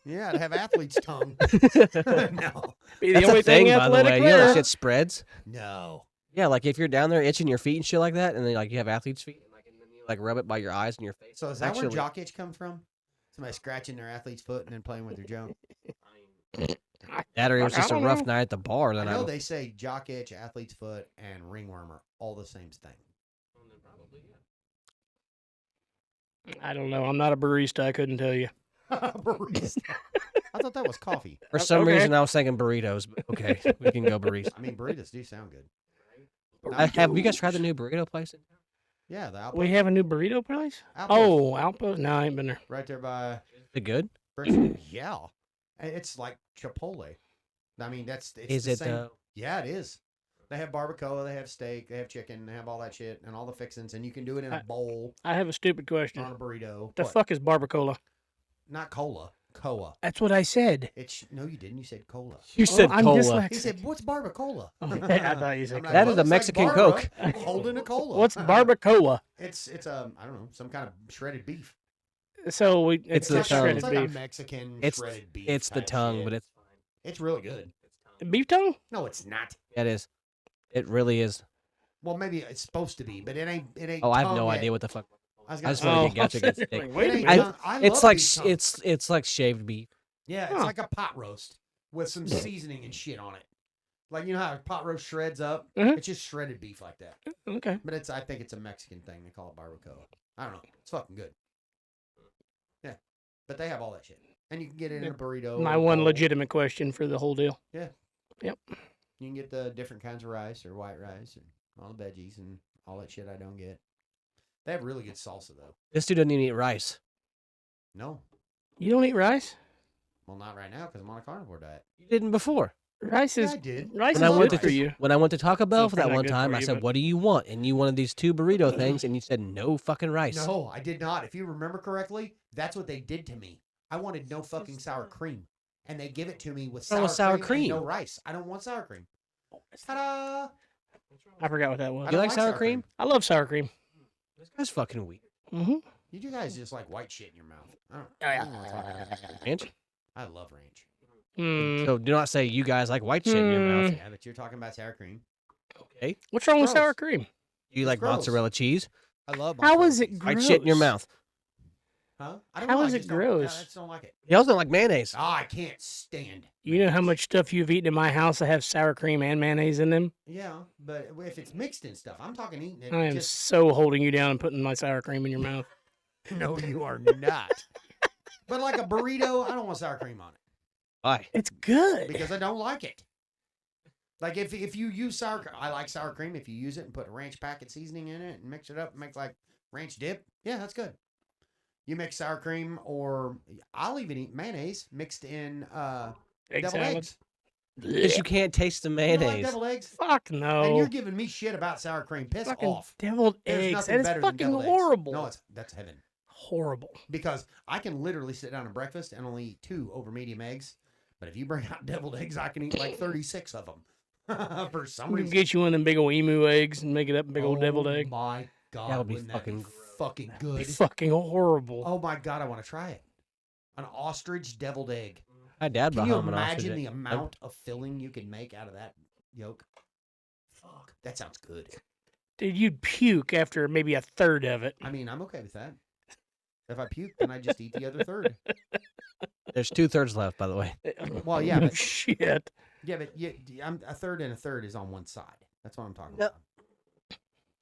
Yeah, to have athlete's tongue. no, Be the That's only a thing, by the athletic way. You know that there. shit spreads. no. Yeah, like if you're down there itching your feet and shit like that, and then like you have athlete's feet, and then you like rub it by your eyes and your face. So is that Actually- where jock itch comes from? Somebody scratching their athlete's foot and then playing with their junk. That or it was I just a don't rough know. night at the bar. I Then know they say jock itch, athlete's foot, and ringworm are all the same thing. I don't know. I'm not a barista. I couldn't tell you. Barista. I thought that was coffee. For some Okay. reason I was thinking burritos, but okay, we can go burritos. I mean, burritos do sound good. Have you guys tried the new burrito place? Yeah, the Outpost. We have a new burrito place? Outpost, Oh, Outpost? No, I ain't been there. right there by Is it good? Berkshire. Yeah, it's like Chipotle. I mean, it's Is the it same. though? Yeah, it is. They have barbacoa, they have steak, they have chicken, they have all that shit and all the fixins, and you can do it in a bowl I have a stupid question. on a burrito. The What? fuck is barbacoa? Not cola, coa. That's what I said. It's no, you didn't. You said cola. You said I'm cola. dyslexic. He said, "What's barbacoa?" Oh, I thought you said I'm cola. That is "Well, a it's like Mexican Barbara Coke." holding a cola. What's barbacoa? It's I don't know, some kind of shredded beef. So we It's it's, the just tongue. shredded It's like a beef. Mexican It's shredded beef. it's the type tongue, shit. but it's it's really good. Beef tongue? No, it's not. yeah, it is. It really is. Well, maybe it's supposed to be, but it ain't. It ain't. Oh, I have tongue no yet. idea what the fuck. I was I gonna just say, wanna Oh, get Goucher I'm gets sitting steak. like, wait a It ain't minute. tongue. I It's love like beef tongue. it's like shaved beef. Yeah, it's Huh. like a pot roast with some seasoning and shit on it. Like you know how a pot roast shreds up? Mhm. It's just shredded beef like that. Okay. But I think it's a Mexican thing. They call it barbacoa. I don't know. It's fucking good. Yeah, but they have all that shit, and you can get it in a burrito. My or a one bowl. legitimate question for the whole deal. You can get the different kinds of rice or white rice and all the veggies and all that shit I don't get. They have really good salsa though. This dude doesn't even eat rice. No, You don't eat rice? well not right now because I'm on a carnivore diet. You didn't before. Rice Yeah, is I did. rice is When I went good to for you. when I went to Taco Bell Well, for that probably one not good time, for I you, said, but- "What do you want?" And you wanted these two burrito things, and you said no fucking rice. No, I did not. If you remember correctly, that's what they did to me. I wanted no fucking sour cream, and they give it to me with Oh, sour, sour cream, and cream. no rice. I don't want sour cream. Ta-da! I forgot what that I was. You don't like sour cream? I love sour cream. This guy's fucking weird. Mm-hmm. You guys just like white shit in your mouth. I don't, Oh, yeah. I don't wanna talk about that. Ranch? I love ranch. Mm. So do not say you guys like white shit in your mouth. Yeah, but you're talking about sour cream. Okay. What's wrong with gross. sour cream? You It's like gross. mozzarella cheese? I love. How mozzarella is it cheese. White shit in your Gross. mouth. Huh? I don't How know. is I it just don't- gross? I just don't like it. You also don't like mayonnaise. I can't stand. You know how much stuff you've eaten in my house that have sour cream and mayonnaise in them? Yeah, but if it's mixed in stuff, I'm talking eating it. I am just so holding you down and putting my sour cream in your mouth. no, you are not. But like a burrito, I don't want sour cream on it Why? It's good. because I don't like it. Like if you use I like sour cream. If you use it and put ranch packet seasoning in it and mix it up and make like ranch dip, yeah, that's good. You mix sour cream, or I'll even eat mayonnaise mixed in Egg deviled salad. eggs. Because you can't taste the You don't like mayonnaise. deviled eggs? Fuck And no. you're giving me shit about sour cream. Piss Fucking off. deviled There's eggs. nothing That is better than fucking deviled eggs. horrible. No, that's heaven. Horrible. Because I can literally sit down at breakfast and only eat 2 over medium eggs. But if you bring out deviled eggs, I can eat like 36 of them. For some We can reason. get you one of them big old emu eggs and make it up a big old deviled egg. Oh my god, That would be wouldn't fucking that be fucking It'd good? be fucking horrible. Oh my god, I want to try it. An ostrich deviled egg. My dad Can brought you home an imagine ostrich the egg. amount of filling you can make out of that yolk? Fuck, that sounds good. Dude, you'd puke after maybe a third of it. I mean, I'm okay with that. If I puke, then I just eat the other third. There's 2/3 left, by the way. Well, yeah, but Shit. yeah, but I'm a third and a third is on one side. That's what I'm talking No.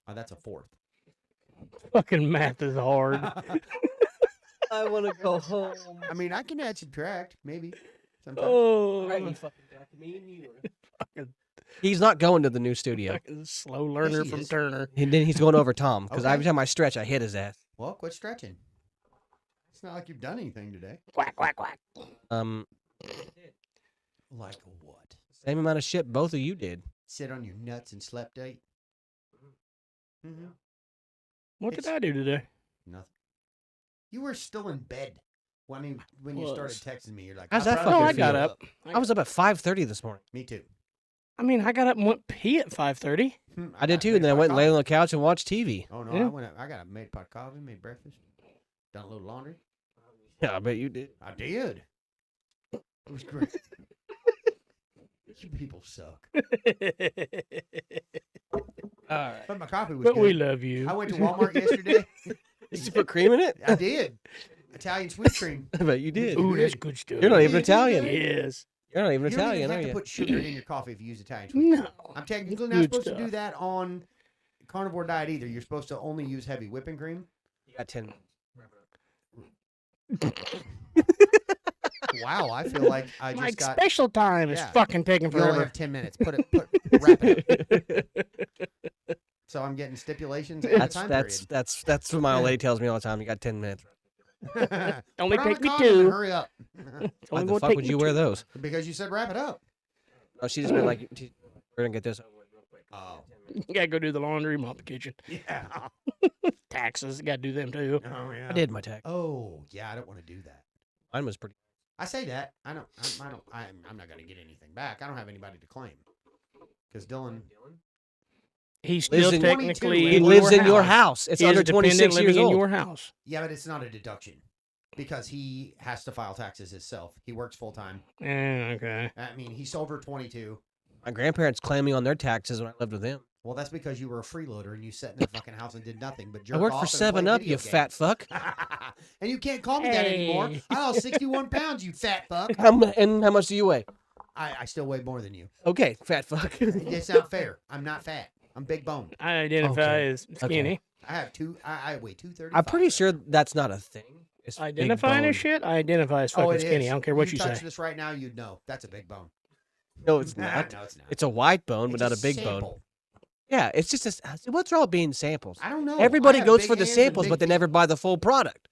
about. That's a fourth. Fucking math is hard. I want to go home. I mean, I can add subtract maybe. Sometimes. Oh. fucking back to me and you. He's not going to the new studio. Fucking slow learner he from is. Turner. And then he's going over Tom because Okay. every time I stretch, I hit his ass. Well, quit stretching. It's not like you've done anything today. Quack, quack, quack. Like what? Same amount of shit both of you did. Sit on your nuts and slept 8? Mm-hmm. What did It's- I do today? Nothing. You were still in bed when you started Was. texting me. You're like, How's "I'm that proud of fucking No, you, I got Phil." up. I was up at 5:30 this morning. Me too. I mean, I got up and went pee at 5:30. I did too, and then I went and laid on the couch and watched TV. Oh no, Yeah. I went. I got made a pot of coffee, made breakfast, done a little laundry. Yeah, I bet you did. I did. It was great. You people suck. Alright. But my coffee was But good. we love you. I went to Walmart yesterday. Did you put cream in it? I did. Italian sweet cream. I bet you did. Ooh, that's good stuff. You're not even Yeah, Italian. Yes. You're not even You don't Italian, even are have to you? put sugar in your coffee if you use Italian sweet cream. No. I'm technically not Good supposed to do stuff. that on carnivore diet either. You're supposed to only use heavy whipping cream. You got 10 minutes. Wow, I feel like I just Like got. special time is Yeah. fucking taking You only forever. have 10 minutes. Wrap it up. So I'm getting stipulations and a time That's what my old lady tells me all the time. You got 10 minutes. period. Only Put on take a me condom and 2. Hurry up. Only Why the gonna fuck take would me you wear 2. those? Because you said wrap it up. Oh, she just been like, we're gonna get this over with real quick. Oh. You gotta go do the laundry, mop the kitchen. Yeah. Taxes, gotta do them too. Oh, yeah. I did my tax. Oh, yeah, I don't want to do that. Mine was pretty. I say that. I'm not going to get anything back. I don't have anybody to claim. Because Dylan. He's Lives still in- technically He He in lives your in your house. house. It's He is under a dependent 26 living years in old. your house. Yeah, but it's not a deduction. Because he has to file taxes himself. He works full time. Okay. I mean, he's over 22. My grandparents claimed me on their taxes when I lived with them. Well, that's because you were a freeloader and you sat in their fucking house and did nothing but I jerk worked off for and play 7 Up, video you fat games. fuck. And you can't call me that anymore. Hey. I lost 61 pounds, you fat fuck. And how much do you weigh? I still weigh more than you. Okay, fat fuck. It's not fair. I'm not fat. I'm big bone. I identify Okay. as skinny. I have I weigh 230. I'm pretty sure that's not a thing. It's big Identifying bone. as shit, I identify as Oh, fucking it skinny. is. I don't care what you touch say. this right now, you'd know. That's a big bone. No, it's not. No, it's not. It's a white bone, It's but not a big sample. bone. Yeah, it's just a. What's wrong with being samples? I don't know. Everybody I have goes big for the hands and samples, big but they feet. never buy the full product.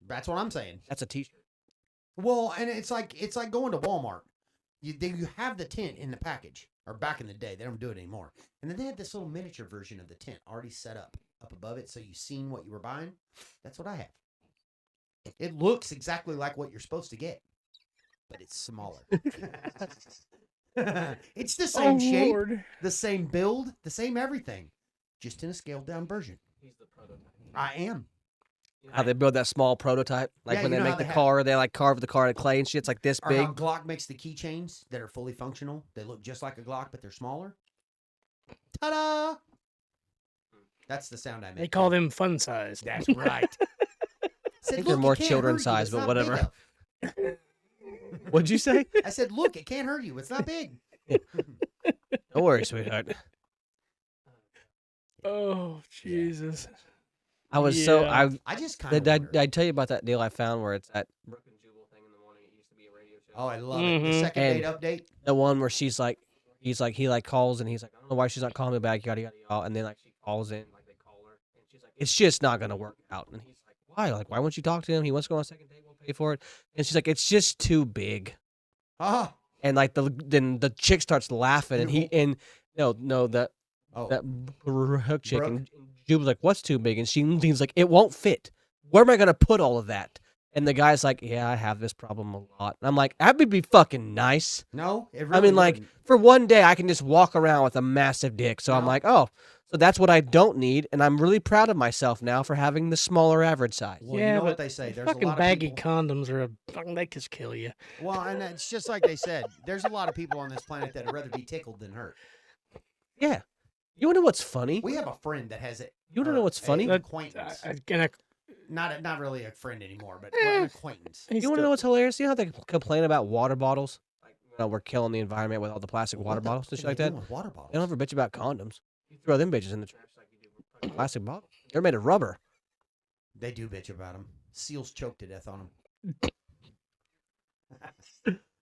That's what I'm saying. That's a T-shirt. Well, and it's like going to Walmart. You have the tent in the package, or back in the day, they don't do it anymore. And then they had this little miniature version of the tent already set up above it, so you seen what you were buying. That's what I have. It looks exactly like what you're supposed to get, but it's smaller. It's the same shape, Lord. the same build, the same everything, just in a scaled down version. He's the prototype. I am. How they build that small prototype, like Yeah, when you they know make how the they have- car, they like carve the car in clay and shit. It's like this Or big. how Glock makes the keychains that are fully functional. They look just like a Glock, but they're smaller. Ta-da! That's the sound I make. They call them fun size. That's right. I think they're more children size, but whatever. What'd you say? I said, look, it can't hurt you. It's not big. Don't worry, sweetheart. Oh, Jesus. I was Yeah. I just kind Did of. I tell you about that deal I found where it's at Brook and Jubal thing in the morning? It used to be a radio show. Oh, I love it. The Mhm. second And- date update. The one where he calls and he's like, I don't know why she's not calling me back, yada yada yada. And then like she calls in, like they call her, and she's like, it's just not gonna work out. And he's like, why? Like, why won't you talk to him? He wants to go on a second date. We'll pay for it. And she's like, it's just too big. Ah. And like then the chick starts laughing, and that Oh. Brooke chick, Brooke? and Jubal's like, what's too big? And she's like, it won't fit. Where am I gonna put all of that? And the guy's like, yeah, I have this problem a lot. And I'm like, that would be fucking nice. No, it really I mean, like, wouldn't. for one day, I can just walk around with a massive dick. So I'm No. like, oh, so that's what I don't need. And I'm really proud of myself now for having the smaller average size. Well, Yeah, you know but what they say. There's a Fucking lot of baggy people. condoms are they just kill you. Well, and it's just like they said. There's a lot of people on this planet that'd rather be tickled than hurt. Yeah. You wanna know what's funny? We have a friend that has it. You wanna know what's funny? An That- acquaintance. Not really a friend anymore, but an acquaintance. You want to know what's hilarious? You know how they complain about water bottles? Like, we're killing the environment with all the plastic water What the bottles and fuck shit are like they that. doing with water bottles? They don't ever bitch about condoms. You throw them bitches in the trash like you do with fucking plastic bottles. They're made of rubber. They do bitch about them. Seals choke to death on them.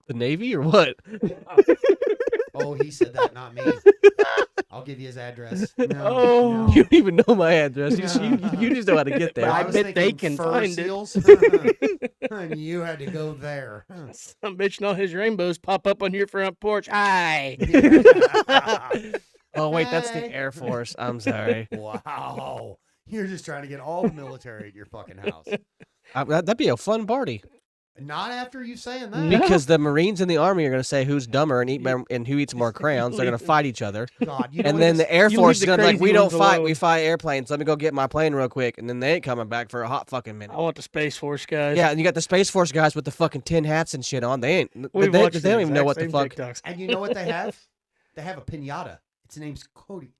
The Navy or what? Oh, he said that, not me. give you his address. Oh. You don't even know my address. You just know how to get there. But I was bet they thinking can fur find it. seals. And you had to go there. Some bitch and all his rainbows pop up on your front porch. Hi. Oh wait, that's the Hey. Air Force. I'm sorry. Wow. You're just trying to get all the military at your fucking house. That'd be a fun party Not after you saying that. No. because the Marines and the Army are going to say who's dumber and who eats more crayons. They're going to fight each other, God, you know and what then this- the Air you Force leave is the going to be like, crazy we don't ones fight, alone." we fight airplanes. Let me go get my plane real quick, and then they ain't coming back for a hot fucking minute. I want the Space Force guys. Yeah, and you got the Space Force guys with the fucking tin hats and shit on. They ain't. We've They watched the don't even know exact what the same fuck. TikToks. And you know what they have? They have a pinata. Its name's Cody.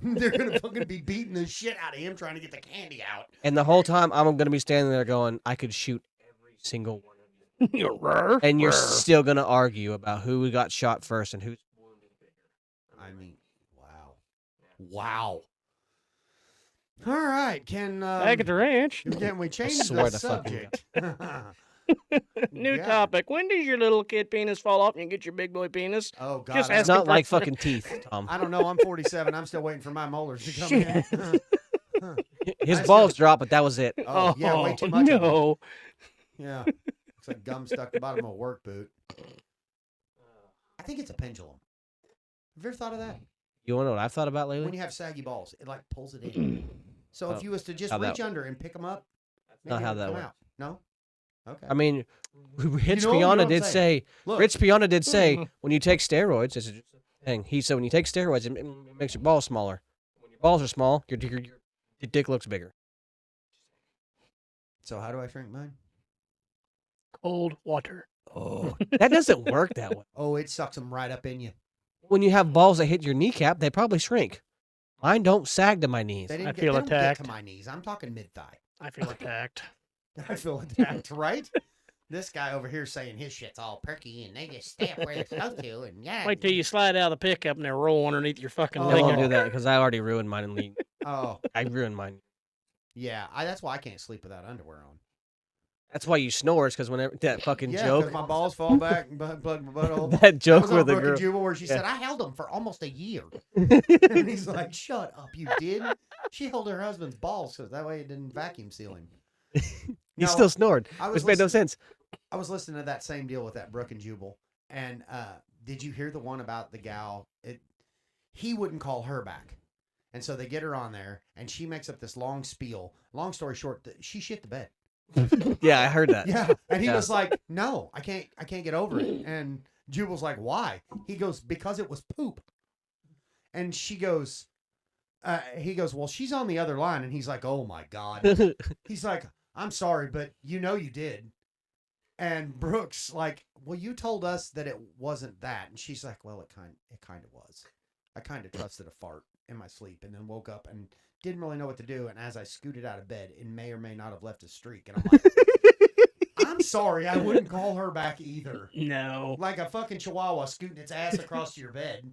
They're gonna fucking be beating the shit out of him trying to get the candy out. And the whole time, I'm going to be standing there going, I could shoot every single one of you. Roar, And you're roar. still going to argue about who got shot first and who's wounded bigger. I mean, wow, wow. All right, can Back at the ranch. can we change swear the to fucking subject? New Yeah. topic. When does your little kid penis fall off and you get your big boy penis? Oh God, Just I It's ask don't- not for- like fucking teeth, Tom. I don't know. I'm 47. I'm still waiting for my molars to come in. His I balls still- dropped, but that was it. Oh yeah, way too much. Of them. No. Yeah, it's like gum stuck to the bottom of a work boot. I think it's a pendulum. Have you ever thought of that? You want to know what I've thought about When lately? you have saggy balls, it like pulls it in. So Oh, if you was to just how that- reach under and pick them up, not maybe how it would that come works. out. No. Okay. I mean, Rich know what Piana I'm did saying. say. Look, Rich Piana did say when you take steroids, it's a thing. He said when you take steroids, it makes your balls smaller. When your balls are small, your dick looks bigger. so how do I shrink mine? Cold water. Oh, that doesn't work that way. Oh, it sucks them right up in you. When you have balls that hit your kneecap, they probably shrink. Mine don't sag to my knees. They didn't I get, feel they don't get attacked. to my knees. I'm talking mid thigh. I feel attacked. I feel attacked, right? This guy over here saying his shit's all perky and they just stay up where they're supposed to, and yeah. Wait till you slide out of the pickup and they roll underneath your fucking Oh. I leg. won't do that because I already ruined mine and lean. Oh, I ruined mine. yeah. That's why I can't sleep without underwear on. That's why you snore. It's because whenever that fucking Yeah, joke, because my balls fall back and plug my butthole. that That joke was on where the Brooke and girl. Jubal where she Yeah. said, I held him for almost a year. And he's like, shut up, you did? She held her husband's balls so that way it didn't vacuum seal him. He No, still snored, I which was made no listening- sense. I was listening to that same deal with that Brooke and Jubal. And did you hear the one about the gal? He wouldn't call her back. And so they get her on there and she makes up this long spiel. Long story short, she shit the bed. Yeah, I heard that. Yeah. And he Yeah. was like, no, I can't get over it. And Jubal's like, why? He goes, because it was poop. And she goes, he goes, well, she's on the other line. And he's like, oh my God. He's like, I'm sorry, but you know you did. And Brooks like, well, you told us that it wasn't that. And she's like, well, it kind of was. I kind of trusted a fart in my sleep and then woke up and didn't really know what to do. And as I scooted out of bed, it may or may not have left a streak. And I'm like, I'm sorry, I wouldn't call her back either. No. Like a fucking chihuahua scooting its ass across your bed.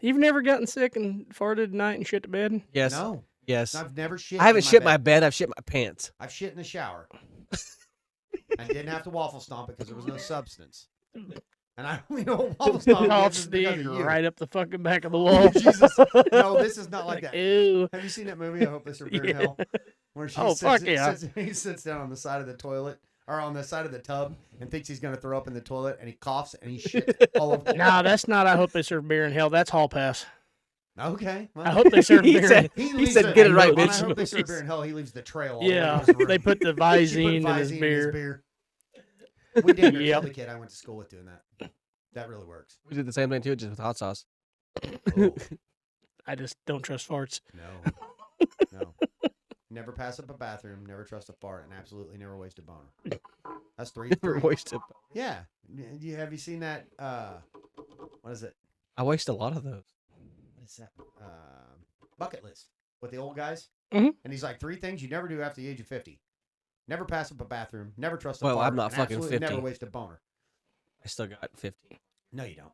You've never gotten sick and farted at night and shit to bed? Yes. No, Yes. I've never shit. I haven't in shit bed. my bed. I've shit my pants. I've shit in the shower. I didn't have to waffle stomp it because there was no substance. And I only know what waffle stomp Cough is because of Steve you. right up the fucking back of the wall. Jesus. No, this is not like that. Ew. Have you seen that movie? I hope this are beer in Yeah. hell. Where she Oh, sits, fuck yeah. he sits down on the side of the toilet or on the side of the tub and thinks he's going to throw up in the toilet and he coughs and he shits all over. Nah, that's not. I hope they serve beer in hell. That's hall pass. Okay. Well, I hope they serve He beer. said- in he leaves said, the- "Get it right, when bitch." I hope they serve beer in hell. He leaves the trail. All Yeah, over his room. they put the She put Visine in his Visine beer. We damn near Yep. killed a kid I went to school with doing that. That really works. We did the same thing too, just with hot sauce. Oh, I just don't trust farts. no. No. Never pass up a bathroom, never trust a fart, and absolutely never waste a boner. That's three. Never three. wasted. Yeah. Have you seen that? What is it? I waste a lot of those. What is that? Bucket list with the old guys. Mhm. And he's like, 3 things you never do after the age of 50. Never pass up a bathroom, never trust a Well, fart, I'm not and fucking absolutely 50. never waste a boner. I still got 50. No, you don't.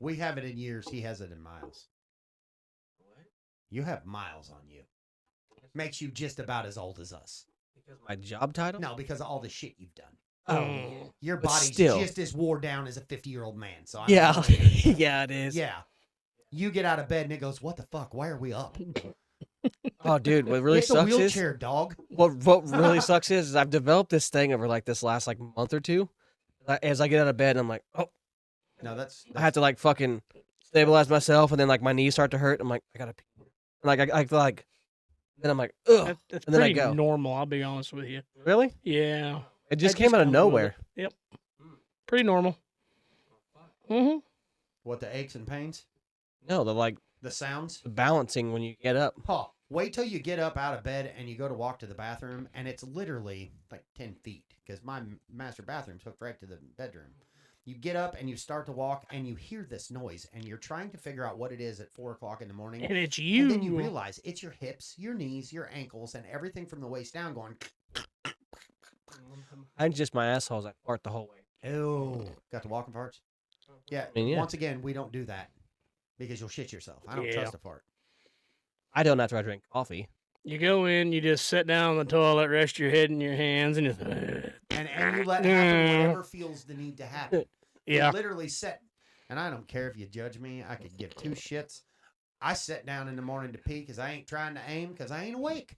We have it in years. He has it in miles. You have miles on you. Makes you just about as old as us. Because my job title? No, because of all the shit you've done. Mm. Your But body's still. just as wore down as a 50-year-old man. So I'm Yeah, not gonna do that. yeah, it is. Yeah. You get out of bed and it goes, what the fuck? Why are we up? Oh, dude, what really Get the sucks is wheelchair, dog. what really sucks is I've developed this thing over like this last like month or two. As I get out of bed, I'm like, oh, No, that's I have to like fucking stabilize myself, and then like my knees start to hurt. I'm like, I gotta pee. And, like, then I'm like, ugh. That's And then I pretty go. normal. I'll be honest with you. Really? Yeah, It just That came out of comes with nowhere. it. Yep, pretty normal. Mm-hmm. what, the aches and pains? No, The sounds? the balancing when you get up. Huh. Wait till you get up out of bed and you go to walk to the bathroom, and it's literally like 10 feet because my master bathroom's hooked right to the bedroom. You get up and you start to walk, and you hear this noise, and you're trying to figure out what it is at 4 o'clock in the morning. And it's you. And then you realize it's your hips, your knees, your ankles, and everything from the waist down going. I just my assholes. I fart the whole way. Oh, got the walking farts? Yeah. I mean, yeah. Once again, we don't do that because you'll shit yourself. I don't Yeah. trust a fart. I don't after I drink coffee. You go in, you just sit down on the toilet, rest your head in your hands, and just And you let happen whatever feels the need to happen. yeah. You literally sit, and I don't care if you judge me. I could give two shits. I sit down in the morning to pee because I ain't trying to aim because I ain't awake.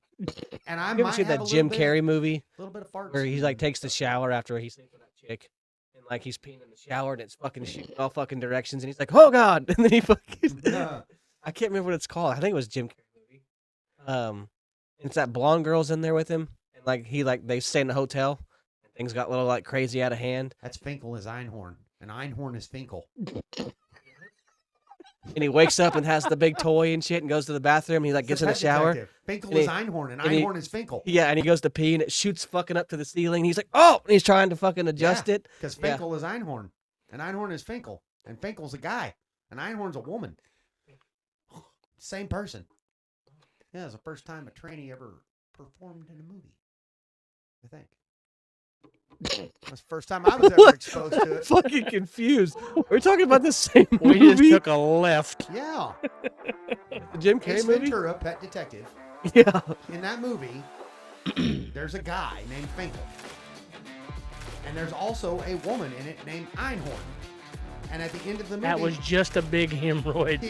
And I You ever might see have that Jim Carrey movie a little bit of farts. where he like takes the shower after he sleeps with that chick, and like he's peeing in the shower and it's fucking shooting all fucking directions, and he's like, "Oh God!" And then he fucking I can't remember what it's called. I think it was Jim Carrey movie. It's that blonde girl's in there with him, and like they stay in the hotel, and things got a little like crazy out of hand, That's Finkel is Einhorn, and Einhorn is Finkel. and he wakes up and has the big toy and shit, and goes to the bathroom. And he like It's gets a in the pet shower. detective. Finkel and is he- Einhorn, and and he- Einhorn is Finkel. Yeah, and he goes to pee, and it shoots fucking up to the ceiling. He's like, "Oh!" And he's trying to fucking adjust it. Because Yeah. Finkel is Einhorn, and Einhorn is Finkel, and Finkel's a guy, and Einhorn's a woman. Same person. Yeah, it's the first time a tranny ever performed in a movie. I think. That's the first time I was ever What? exposed to it. Fucking confused. We're talking about the same We just movie. took a left. Yeah. The Jim Carrey Ace movie. Ventura, Pet Detective. Yeah. In that movie, there's a guy named Finkel. And there's also a woman in it named Einhorn. And at the end of the movie, That was just a big he hemorrhoid.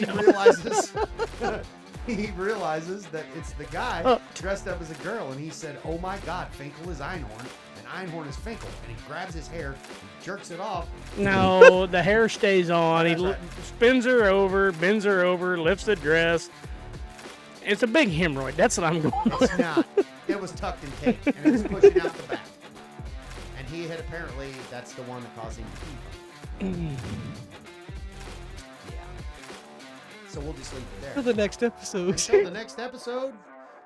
realizes that it's the guy dressed up as a girl, and he said, "Oh my God, Finkel is Einhorn, and Einhorn is Finkel." And he grabs his hair, and jerks it off. No, the hair stays on. He That's right. spins her over, bends her over, lifts the dress. It's a big hemorrhoid. That's what I'm going with. It's not. It was tucked and taped, and it was pushing out the back. And he had apparently, that's the one that caused him to pee. Yeah. So we'll just leave it there. For the next episode. Until the next episode,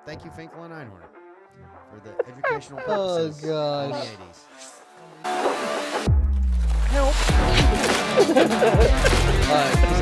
thank you, Finkel and Einhorn, for the educational Oh, purposes gosh. of the 80s. All right.